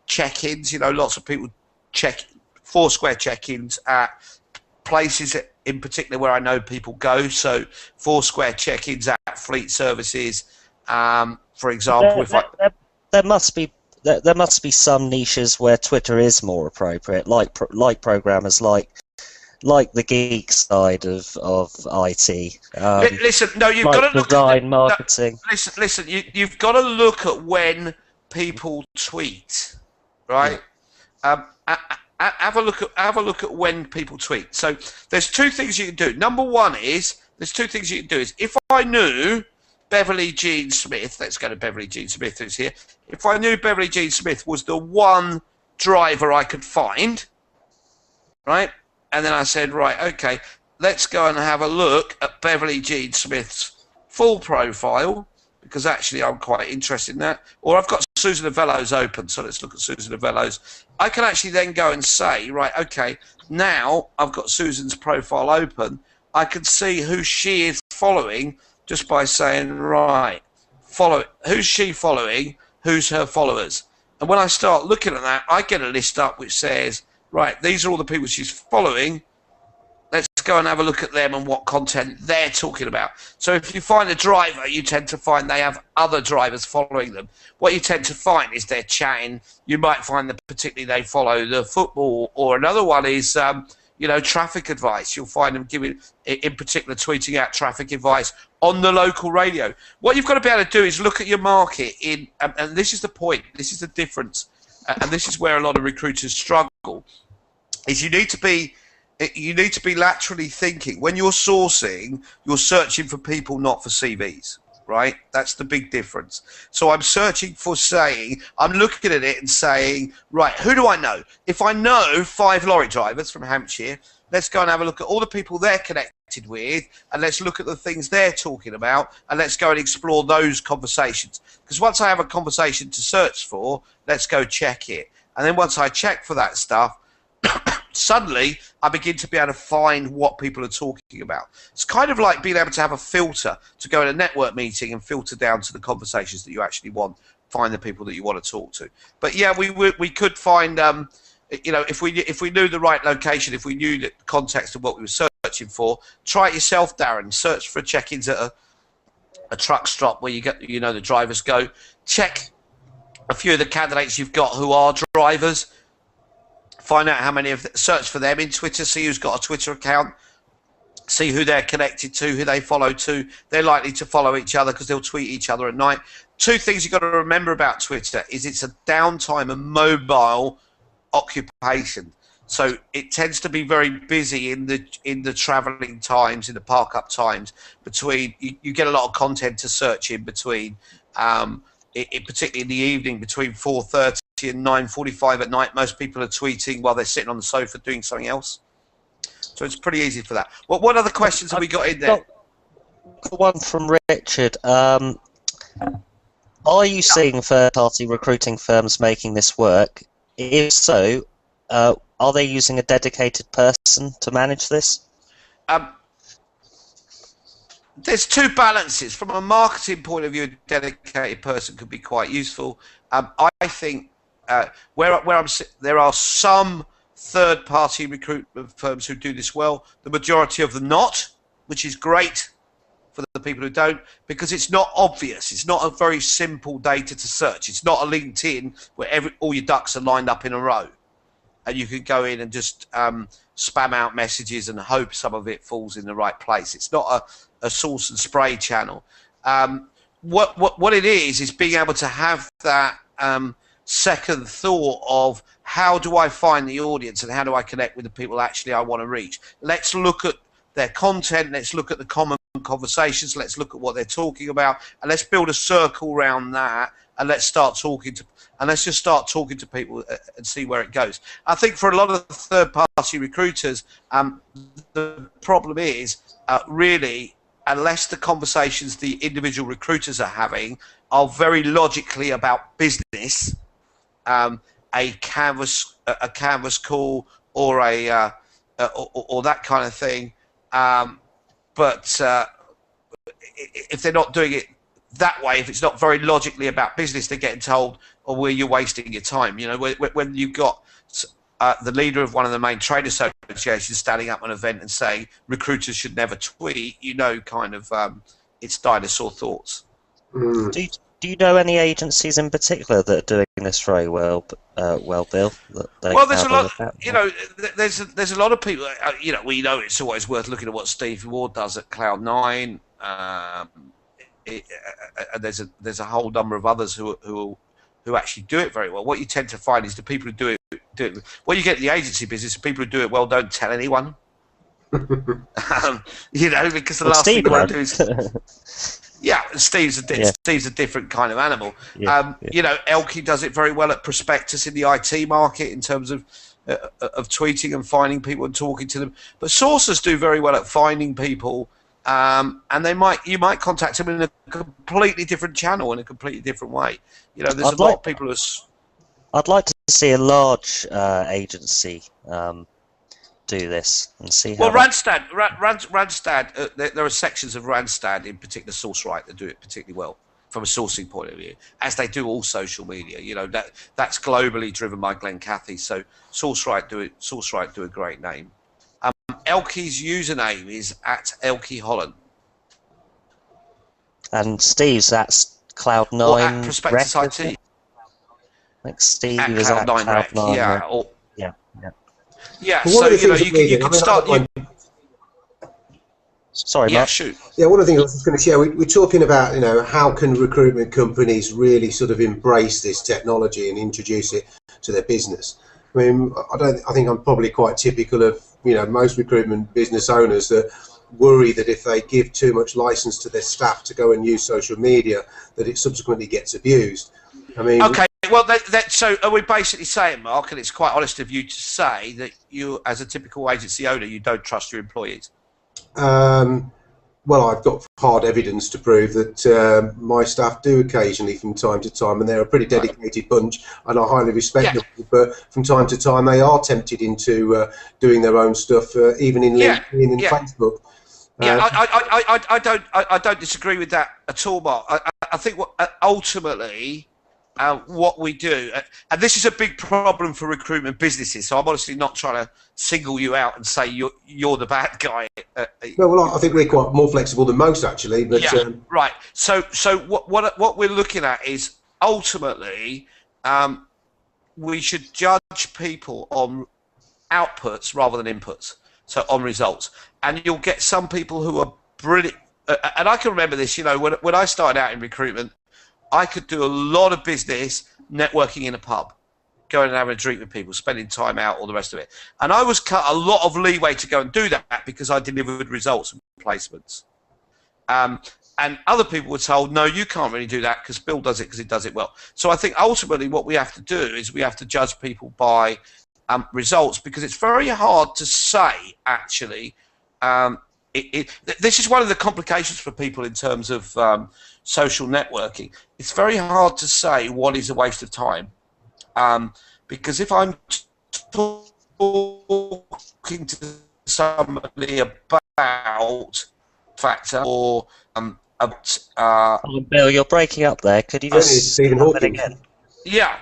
check-ins. You know, lots of people check Foursquare check-ins at places in particular where I know people go. So Foursquare check-ins at fleet services, for example. There must be some niches where Twitter is more appropriate, like programmers, like the geek side of IT. Listen, no, you've got to look design, marketing. No, listen, you've got to look at when people tweet, right? Yeah. Have a look at when people tweet. So there's two things you can do. Number one is if I knew Beverly Jean Smith, let's go to Beverly Jean Smith who's here. If I knew Beverly Jean Smith was the one driver I could find, right? And then I said, right, okay, let's go and have a look at Beverly Jean Smith's full profile, because actually I'm quite interested in that. Or I've got Susan Avello's open, so let's look at Susan Avello's. I can actually then go and say, right, okay, now I've got Susan's profile open. I can see who she is following just by saying, right, who's she following, who's her followers. And when I start looking at that, I get a list up which says, right, these are all the people she's following. Let's go and have a look at them and what content they're talking about. So if you find a driver, you tend to find they have other drivers following them. What you tend to find is they're chatting. You might find that particularly they follow the football, or another one is traffic advice. You'll find them giving, in particular, tweeting out traffic advice on the local radio. What you've got to be able to do is look at your market and this is the point, this is the difference, and this is where a lot of recruiters struggle, is you need to be laterally thinking. When you're sourcing, you're searching for people, not for CVs, right? That's the big difference. So I'm searching for I'm looking at it and saying, right, who do I know? If I know 5 lorry drivers from Hampshire, let's go and have a look at all the people they're connected with, and let's look at the things they're talking about, and let's go and explore those conversations. Because once I have a conversation to search for, let's go check it. And then once I check for that stuff, suddenly I begin to be able to find what people are talking about. It's kind of like being able to have a filter to go in a network meeting and filter down to the conversations that you actually want, find the people that you want to talk to. But yeah, we could find, if we knew the right location, if we knew the context of what we were searching for, try it yourself, Darren. Search for check-ins at a truck stop where the drivers go. Check a few of the candidates you've got who are drivers. Find out how many of them, search for them in Twitter, see who's got a Twitter account, see who they're connected to, who they follow to. They're likely to follow each other because they'll tweet each other at night. 2 things you've got to remember about Twitter is it's a downtime and mobile occupation. So it tends to be very busy in the travelling times, in the park up times. Between you get a lot of content to search in between, particularly in the evening between 4:30 and 9:45 at night. Most people are tweeting while they're sitting on the sofa doing something else. So it's pretty easy for that. What other questions have we got in there? Got one from Richard. Are you seeing third-party recruiting firms making this work? If so, are they using a dedicated person to manage this? There's 2 balances. From a marketing point of view, a dedicated person could be quite useful. I think there are some third-party recruitment firms who do this well. The majority of them not, which is great for the people who don't, because it's not obvious. It's not a very simple data to search. It's not a LinkedIn where all your ducks are lined up in a row, and you can go in and just spam out messages and hope some of it falls in the right place. It's not a source and spray channel. What it is being able to have that second thought of how do I find the audience and how do I connect with the people actually I want to reach. Let's look at their content, let's look at the common conversations, let's look at what they're talking about, and let's build a circle around that, and let's just start talking to people and see where it goes. I think for a lot of the third-party recruiters, the problem is really, unless the conversations the individual recruiters are having are very logically about business, a canvas call or or that kind of thing, but if they're not doing it that way, if it's not very logically about business, they're getting told, "Oh, well, you're wasting your time." When you've got the leader of one of the main trade associations standing up at an event and saying recruiters should never tweet, it's dinosaur thoughts. Do you know any agencies in particular that are doing this very well, Bill? Well, there's a lot. There's a lot of people. We know it's always worth looking at what Steve Ward does at Cloud9. There's a whole number of others who actually do it very well. What you tend to find is the people who do it. Well, you get the agency business. The people who do it well don't tell anyone. Because the last thing you want to do is. Yeah, Steve's a different kind of animal. Elkie does it very well at prospectus in the IT market in terms of tweeting and finding people and talking to them. But sourcers do very well at finding people, and you might contact them in a completely different channel in a completely different way. There's a lot of people who. I'd like to see a large agency do this and see how. Well, Randstad. There are sections of Randstad, in particular SourceRight, that do it particularly well from a sourcing point of view, as they do all social media. That's globally driven by Glenn Cathy. So SourceRight do a great name. Elke's username is @ElkeHolland. And Steve's that's Or Cloud9 @Prospectus Rec, isn't IT. it? I think Steve is @Cloud9 Rec, Cloud9 yeah. Rec. Or, Yeah. yeah, Well, one so, of the you know, things that we you did, can start... Sorry, Yeah, Mark. shoot. Yeah, one of the things I was just going to share, we're talking about, how can recruitment companies really sort of embrace this technology and introduce it to their business. I mean, I think I'm probably quite typical of, most recruitment business owners that worry that if they give too much license to their staff to go and use social media, that it subsequently gets abused. I mean, Okay, well, so are we basically saying, Mark, and it's quite honest of you to say that you, as a typical agency owner, you don't trust your employees? Well, I've got hard evidence to prove that my staff do occasionally from time to time, and they're a pretty dedicated bunch, and I highly respect them. But from time to time, they are tempted into doing their own stuff, even in LinkedIn and Facebook. I don't disagree with that at all, Mark. I think ultimately what we do, and this is a big problem for recruitment businesses. So I'm honestly not trying to single you out and say you're the bad guy. No, well, I think we're quite more flexible than most, actually. But right. So what we're looking at is ultimately we should judge people on outputs rather than inputs. So on results, and you'll get some people who are brilliant. And I can remember this. When I started out in recruitment, I could do a lot of business networking in a pub, going and having a drink with people, spending time out, all the rest of it. And I was cut a lot of leeway to go and do that because I delivered results and placements. And other people were told, no, you can't really do that because Bill does it because he does it well. So I think ultimately what we have to do is we have to judge people by results, because it's very hard to say, actually. This is one of the complications for people in terms of social networking. It's very hard to say what is a waste of time, because if I'm talking to somebody about factor or about Bill, you're breaking up there. Could you just Stephen Hawking again? Yeah,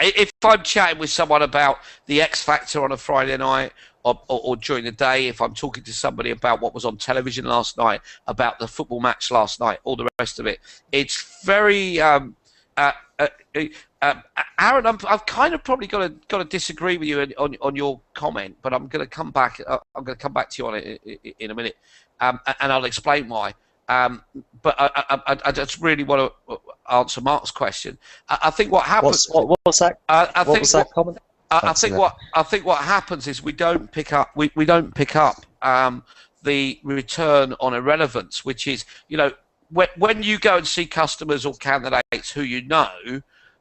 if I'm chatting with someone about the X Factor on a Friday night or during the day, if I'm talking to somebody about what was on television last night, about the football match last night, all the rest of it, it's very Aaron, I've kind of probably got to disagree with you on your comment, but I'm going to come back. I'm going to come back to you on it in a minute, and I'll explain why. But I just really want to answer Mark's question. I think what happens. What was that? What was that comment? I think what happens is we don't pick up the return on irrelevance, which is, when you go and see customers or candidates who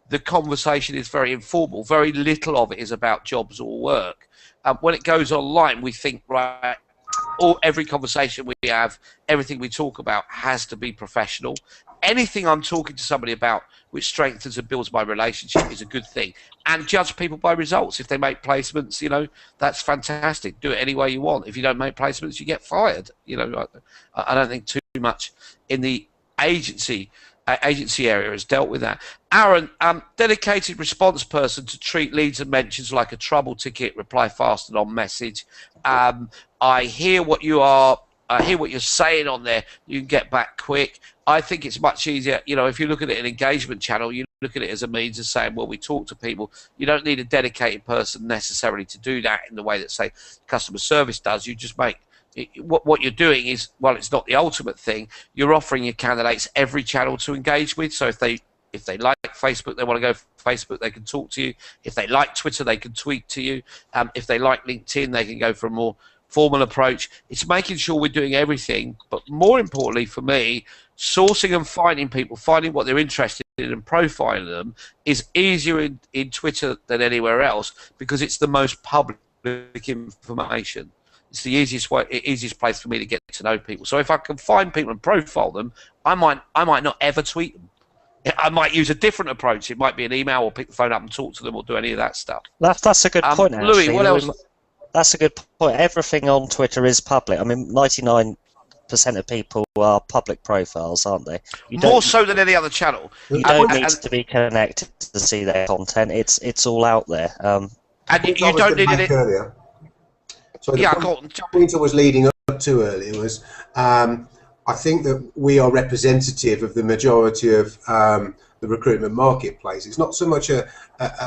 the conversation is very informal. Very little of it is about jobs or work. When it goes online, we think, right, every conversation we have, everything we talk about has to be professional. Anything I'm talking to somebody about which strengthens and builds my relationship is a good thing. And judge people by results. If they make placements, that's fantastic. Do it any way you want. If you don't make placements, you get fired. I don't think too much in the agency area has dealt with that. Aaron, dedicated response person to treat leads and mentions like a trouble ticket, reply fast and on message. I hear what you're saying on there. You can get back quick. I think it's much easier, if you look at it an engagement channel, you look at it as a means of saying, well, we talk to people. You don't need a dedicated person necessarily to do that in the way that, say, customer service does. You just make what you're doing is, well, it's not the ultimate thing. You're offering your candidates every channel to engage with. So if they like Facebook, they want to go Facebook, they can talk to you. If they like Twitter, they can tweet to you. If they like LinkedIn, they can go for a more formal approach. It's making sure we're doing everything, but more importantly for me, sourcing and finding people, finding what they're interested in and profiling them is easier in Twitter than anywhere else, because it's the most public information. It's the easiest place for me to get to know people. So if I can find people and profile them, I might not ever tweet them. I might use a different approach. It might be an email or pick the phone up and talk to them or do any of that stuff. That's a good point, actually. Louis, what else? That's a good point. Everything on Twitter is public. I mean, 99% of people are public profiles, aren't they? More so than any other channel. You don't need to be connected to see their content. It's all out there. And you don't need it. So the Yeah, point, go on. point I was leading up to earlier was, I think that we are representative of the majority of the recruitment marketplace. It's not so much a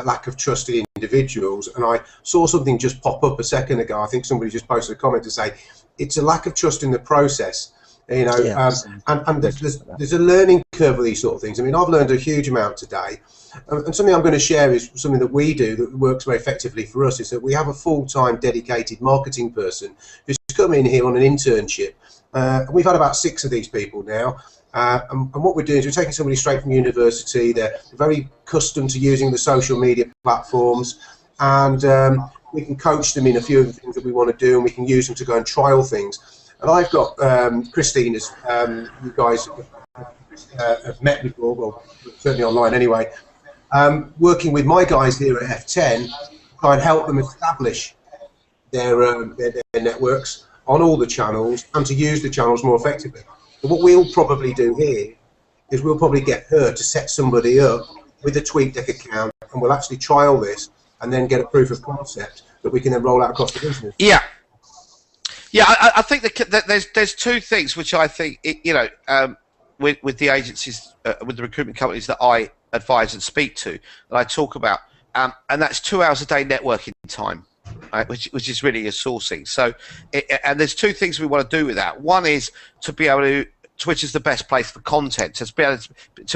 lack of trust in individuals, and I saw something just pop up a second ago. I think somebody just posted a comment to say it's a lack of trust in the process. You know, Yeah. and there's a learning curve of these sort of things. I mean, I've learned a huge amount today, and something I'm going to share is something that we do that works very effectively for us. Is that we have a full-time dedicated marketing person who's come in here on an internship. We've had about 6 of these people now. And what we're doing is we're taking somebody straight from university. They're very accustomed to using the social media platforms, and we can coach them in a few of the things that we want to do, and we can use them to go and trial things. And I've got Christine, as you guys have met before, well, certainly online anyway, working with my guys here at F10 to try and help them establish their networks on all the channels and to use the channels more effectively. But what we'll probably do here is we'll probably get her to set somebody up with a TweetDeck account, and we'll actually trial this and then get a proof of concept that we can then roll out across the business. Yeah. Yeah, I think that there's 2 things which I think, with the agencies, with the recruitment companies that I advise and speak to, that I talk about, and that's 2 hours a day networking time, right, which is really your sourcing. So, and there's 2 things we want to do with that. One is to be able to, Twitch is the best place for content, to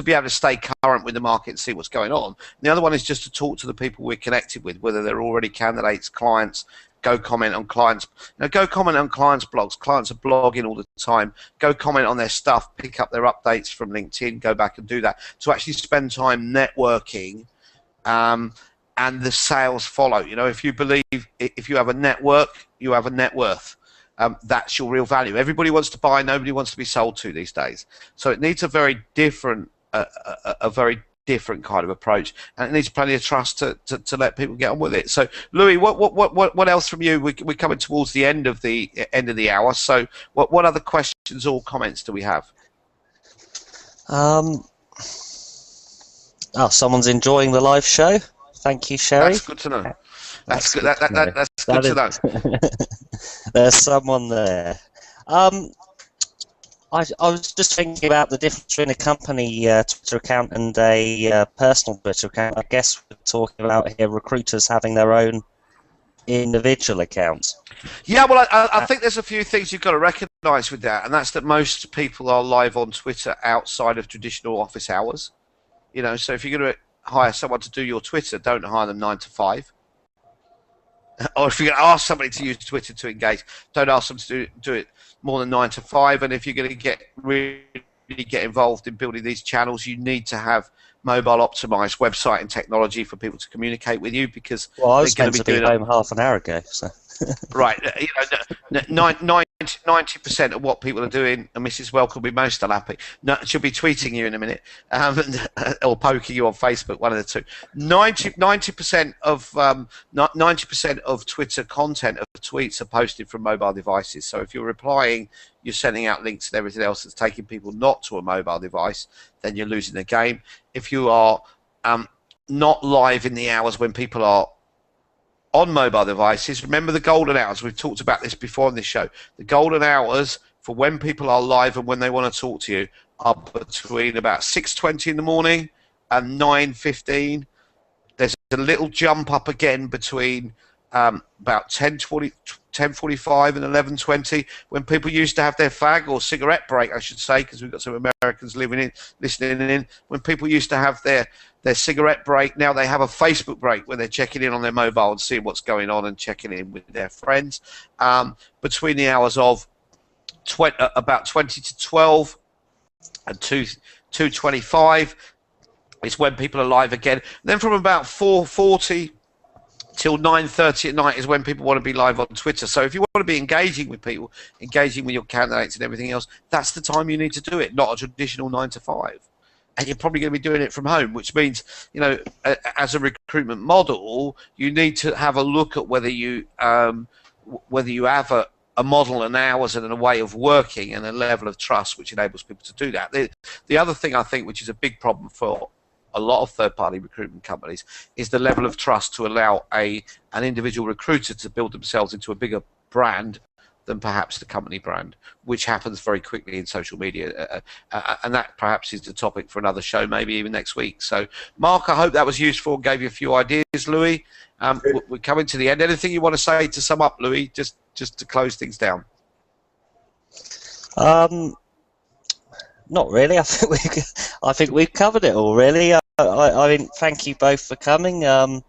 be able to stay current with the market and see what's going on. And the other one is just to talk to the people we're connected with, whether they're already candidates, clients. Go comment on clients. Go comment on clients' blogs. Clients are blogging all the time. Go comment on their stuff. Pick up their updates from LinkedIn. Go back and do that. To actually spend time networking, and the sales follow. You know, if you believe, if you have a network, you have a net worth. That's your real value. Everybody wants to buy. Nobody wants to be sold to these days. So it needs a very different, different kind of approach, and it needs plenty of trust to let people get on with it. So, Louis, what else from you? We're coming towards the end of the hour. So, what other questions or comments do we have? Oh, someone's enjoying the live show. Thank you, Sherry. That's good to know. That's good. That's good to know. There's someone there. I was just thinking about the difference between a company Twitter account and a personal Twitter account. I guess we're talking about here recruiters having their own individual accounts. Yeah, well, I think there's a few things you've got to recognise with that, and that's that most people are live on Twitter outside of traditional office hours. You know, so if you're going to hire someone to do your Twitter, don't hire them 9 to 5. Or if you're going to ask somebody to use Twitter to engage, don't ask them to do it more than 9 to 5. And if you're going to really get involved in building these channels, you need to have mobile optimized website and technology for people to communicate with you, because I was meant to be home half an hour ago. So. Right, 90% of what people are doing, and Mrs. Welk will be most unhappy. No, she'll be tweeting you in a minute, or poking you on Facebook, one of the two. 90% of Twitter content, of tweets, are posted from mobile devices. So if you're replying, you're sending out links and everything else that's taking people not to a mobile device, then you're losing the game. If you are not live in the hours when people are on mobile devices, remember the golden hours. We've talked about this before on this show. The golden hours for when people are live and when they want to talk to you are between about 6:20 in the morning and 9:15. There's a little jump up again between about 10:45 and 11:20, when people used to have their fag or cigarette break, I should say, because we've got some Americans listening in. When people used to have their cigarette break, now they have a Facebook break when they're checking in on their mobile and seeing what's going on and checking in with their friends. Between the hours of about 20 to 12 and 2:25 is when people are live again. And then from about 4:40 till 9:30 at night is when people want to be live on Twitter. So if you want to be engaging with people, engaging with your candidates and everything else, that's the time you need to do it, not a traditional 9 to 5. And you're probably going to be doing it from home, which means, you know, as a recruitment model, you need to have a look at whether you have a model and hours and a way of working and a level of trust which enables people to do that. The other thing I think, which is a big problem for a lot of third-party recruitment companies, is the level of trust to allow an individual recruiter to build themselves into a bigger brand than perhaps the company brand, which happens very quickly in social media. And that perhaps is the topic for another show, maybe even next week. So, Mark, I hope that was useful and gave you a few ideas. Louis, we're coming to the end. Anything you want to say to sum up, Louis, just to close things down? Not really. I think we've covered it all. Really. I mean, thank you both for coming. I'd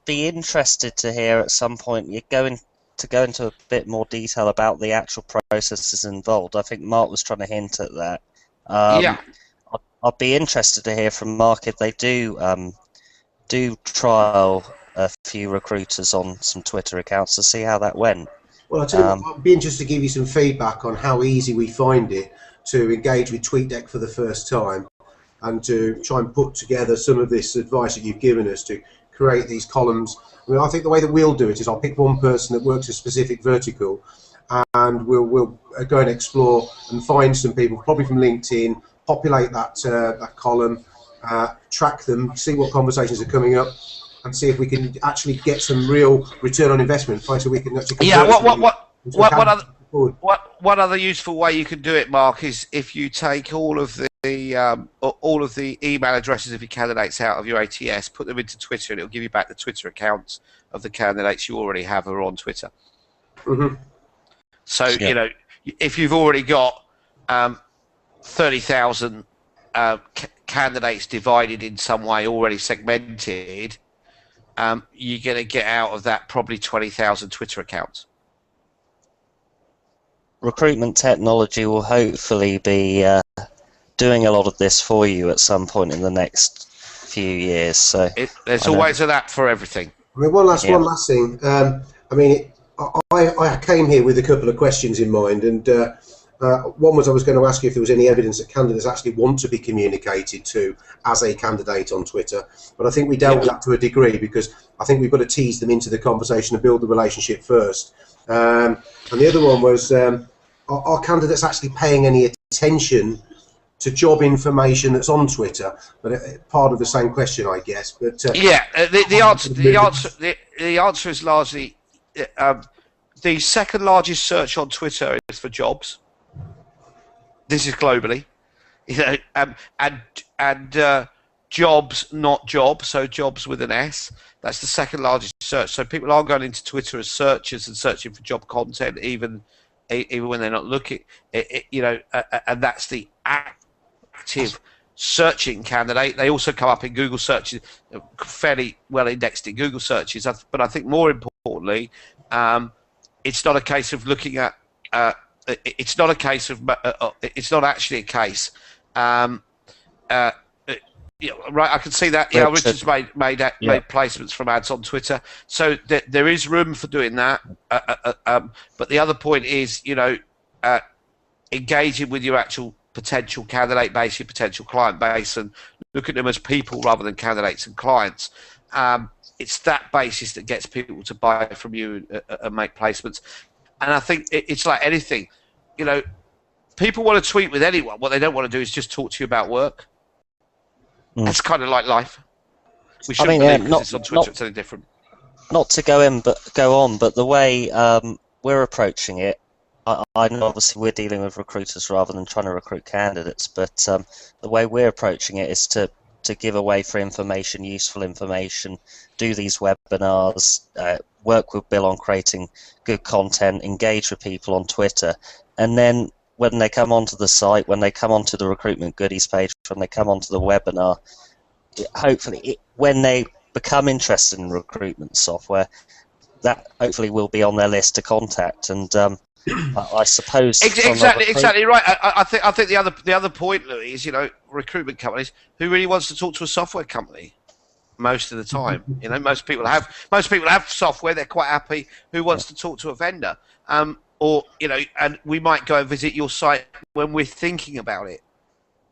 be interested to hear at some point you're going to go into a bit more detail about the actual processes involved. I think Mark was trying to hint at that. Yeah. I'd be interested to hear from Mark if they do trial a few recruiters on some Twitter accounts to see how that went. Well, I'll tell you what, I'd be interested to give you some feedback on how easy we find it to engage with TweetDeck for the first time and to try and put together some of this advice that you've given us to create these columns. I mean, I think the way that we'll do it is I'll pick one person that works a specific vertical and we'll go and explore and find some people, probably from LinkedIn, populate that column, track them, see what conversations are coming up, and see if we can actually get some real return on investment. So we can actually One other useful way you can do it, Mark, is if you take all of the email addresses of your candidates out of your ATS, put them into Twitter, and it'll give you back the Twitter accounts of the candidates you already have who are on Twitter. Mm-hmm. So you know, if you've already got 30,000 candidates divided in some way, already segmented, you're going to get out of that probably 20,000 Twitter accounts. Recruitment technology will hopefully be doing a lot of this for you at some point in the next few years. So there's always an app for everything. I mean, one last thing. I mean, I came here with a couple of questions in mind, and one was I was going to ask you if there was any evidence that candidates actually want to be communicated to as a candidate on Twitter. But I think we dealt with that to a degree because I think we've got to tease them into the conversation and build the relationship first. And the other one was, are candidates actually paying any attention to job information that's on Twitter? But part of the same question, I guess. But the answer is largely the second largest search on Twitter is for jobs. This is globally, you know, and jobs, not job, so jobs with an S. That's the second largest search. So people are going into Twitter as searchers and searching for job content, even when they're not looking. You know, and that's the active searching candidate. They also come up in Google searches, fairly well indexed in Google searches. But I think more importantly, it's not a case of looking at. It's not a case of. It's not actually a case. You know, right, I can see that. You know, Richard's made placements from ads on Twitter, so there is room for doing that. But the other point is, you know, engaging with your actual potential candidate base, your potential client base, and look at them as people rather than candidates and clients. It's that basis that gets people to buy from you and make placements. And I think it's like anything, you know, people want to tweet with anyone. What they don't want to do is just talk to you about work. That's kind of like life. We shouldn't believe because it's on Twitter, it's something different. Not to go on, but the way we're approaching it, I know obviously we're dealing with recruiters rather than trying to recruit candidates, but the way we're approaching it is to give away free information, useful information, do these webinars, work with Bill on creating good content, engage with people on Twitter, and then when they come onto the site, when they come onto the recruitment goodies page, when they come onto the webinar, hopefully when they become interested in recruitment software, that hopefully will be on their list to contact. And I suppose exactly right. I think the other point, Louis, is, you know, recruitment companies, who really wants to talk to a software company most of the time? You know, most people have software, they're quite happy. Who wants to talk to a vendor? Or, you know, and we might go and visit your site when we're thinking about it.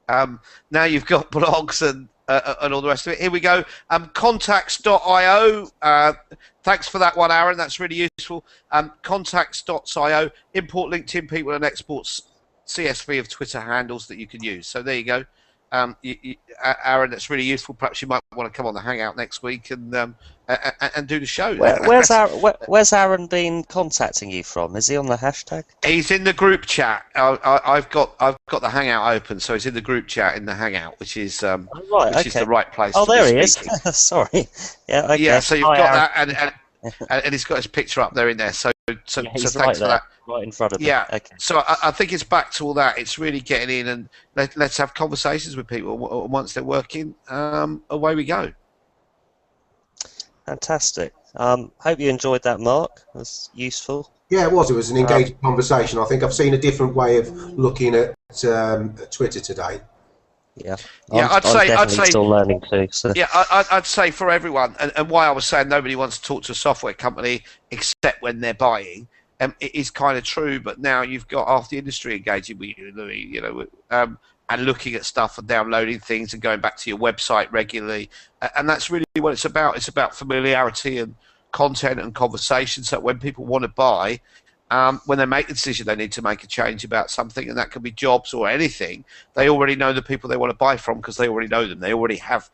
Now you've got blogs and all the rest of it. Here we go. Contacts.io. Thanks for that one, Aaron. That's really useful. Contacts.io. Import LinkedIn people and export CSV of Twitter handles that you can use. So there you go. Aaron, that's really useful. Perhaps you might want to come on the Hangout next week and do the show. Where's Aaron been contacting you from? Is he on the hashtag? He's in the group chat. I've got the Hangout open, so he's in the group chat in the Hangout, which is which is the right place. Oh, to there be he speaking. is. Sorry. Yeah. Okay. Yeah. So you've Hi, got Aaron. that, and he's got his picture up there in there. So Yeah, thanks he's for right there, that. right in front of me. Yeah. Okay. So I think it's back to all that. It's really getting in and let's have conversations with people. Once they're working, away we go. Fantastic. Hope you enjoyed that, Mark. It was useful. Yeah, it was. It was an engaging conversation. I think I've seen a different way of looking at Twitter today. Yeah. Yeah, I'm definitely say still learning too. So. Yeah, I'd say for everyone, and why I was saying nobody wants to talk to a software company except when they're buying. It is kind of true, but now you've got half the industry engaging with you, Louis, you know, and looking at stuff and downloading things and going back to your website regularly, and that's really what it's about. It's about familiarity and content and conversation. So when people want to buy, when they make the decision, they need to make a change about something, and that can be jobs or anything. They already know the people they want to buy from because they already know them. They already have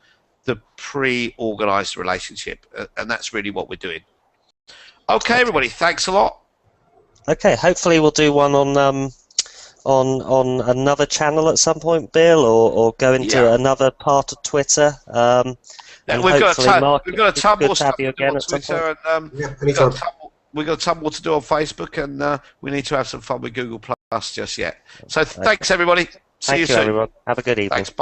the pre-organized relationship, and that's really what we're doing. Okay, everybody, thanks a lot. Okay, hopefully we'll do one on another channel at some point, Bill, or go into another part of Twitter. And we've got a ton more stuff stuff to do on Twitter, and we've got a ton more to do on Facebook, and we need to have some fun with Google Plus just yet. So thanks, everybody. See you soon. Everyone. Have a good evening. Thanks. Bye.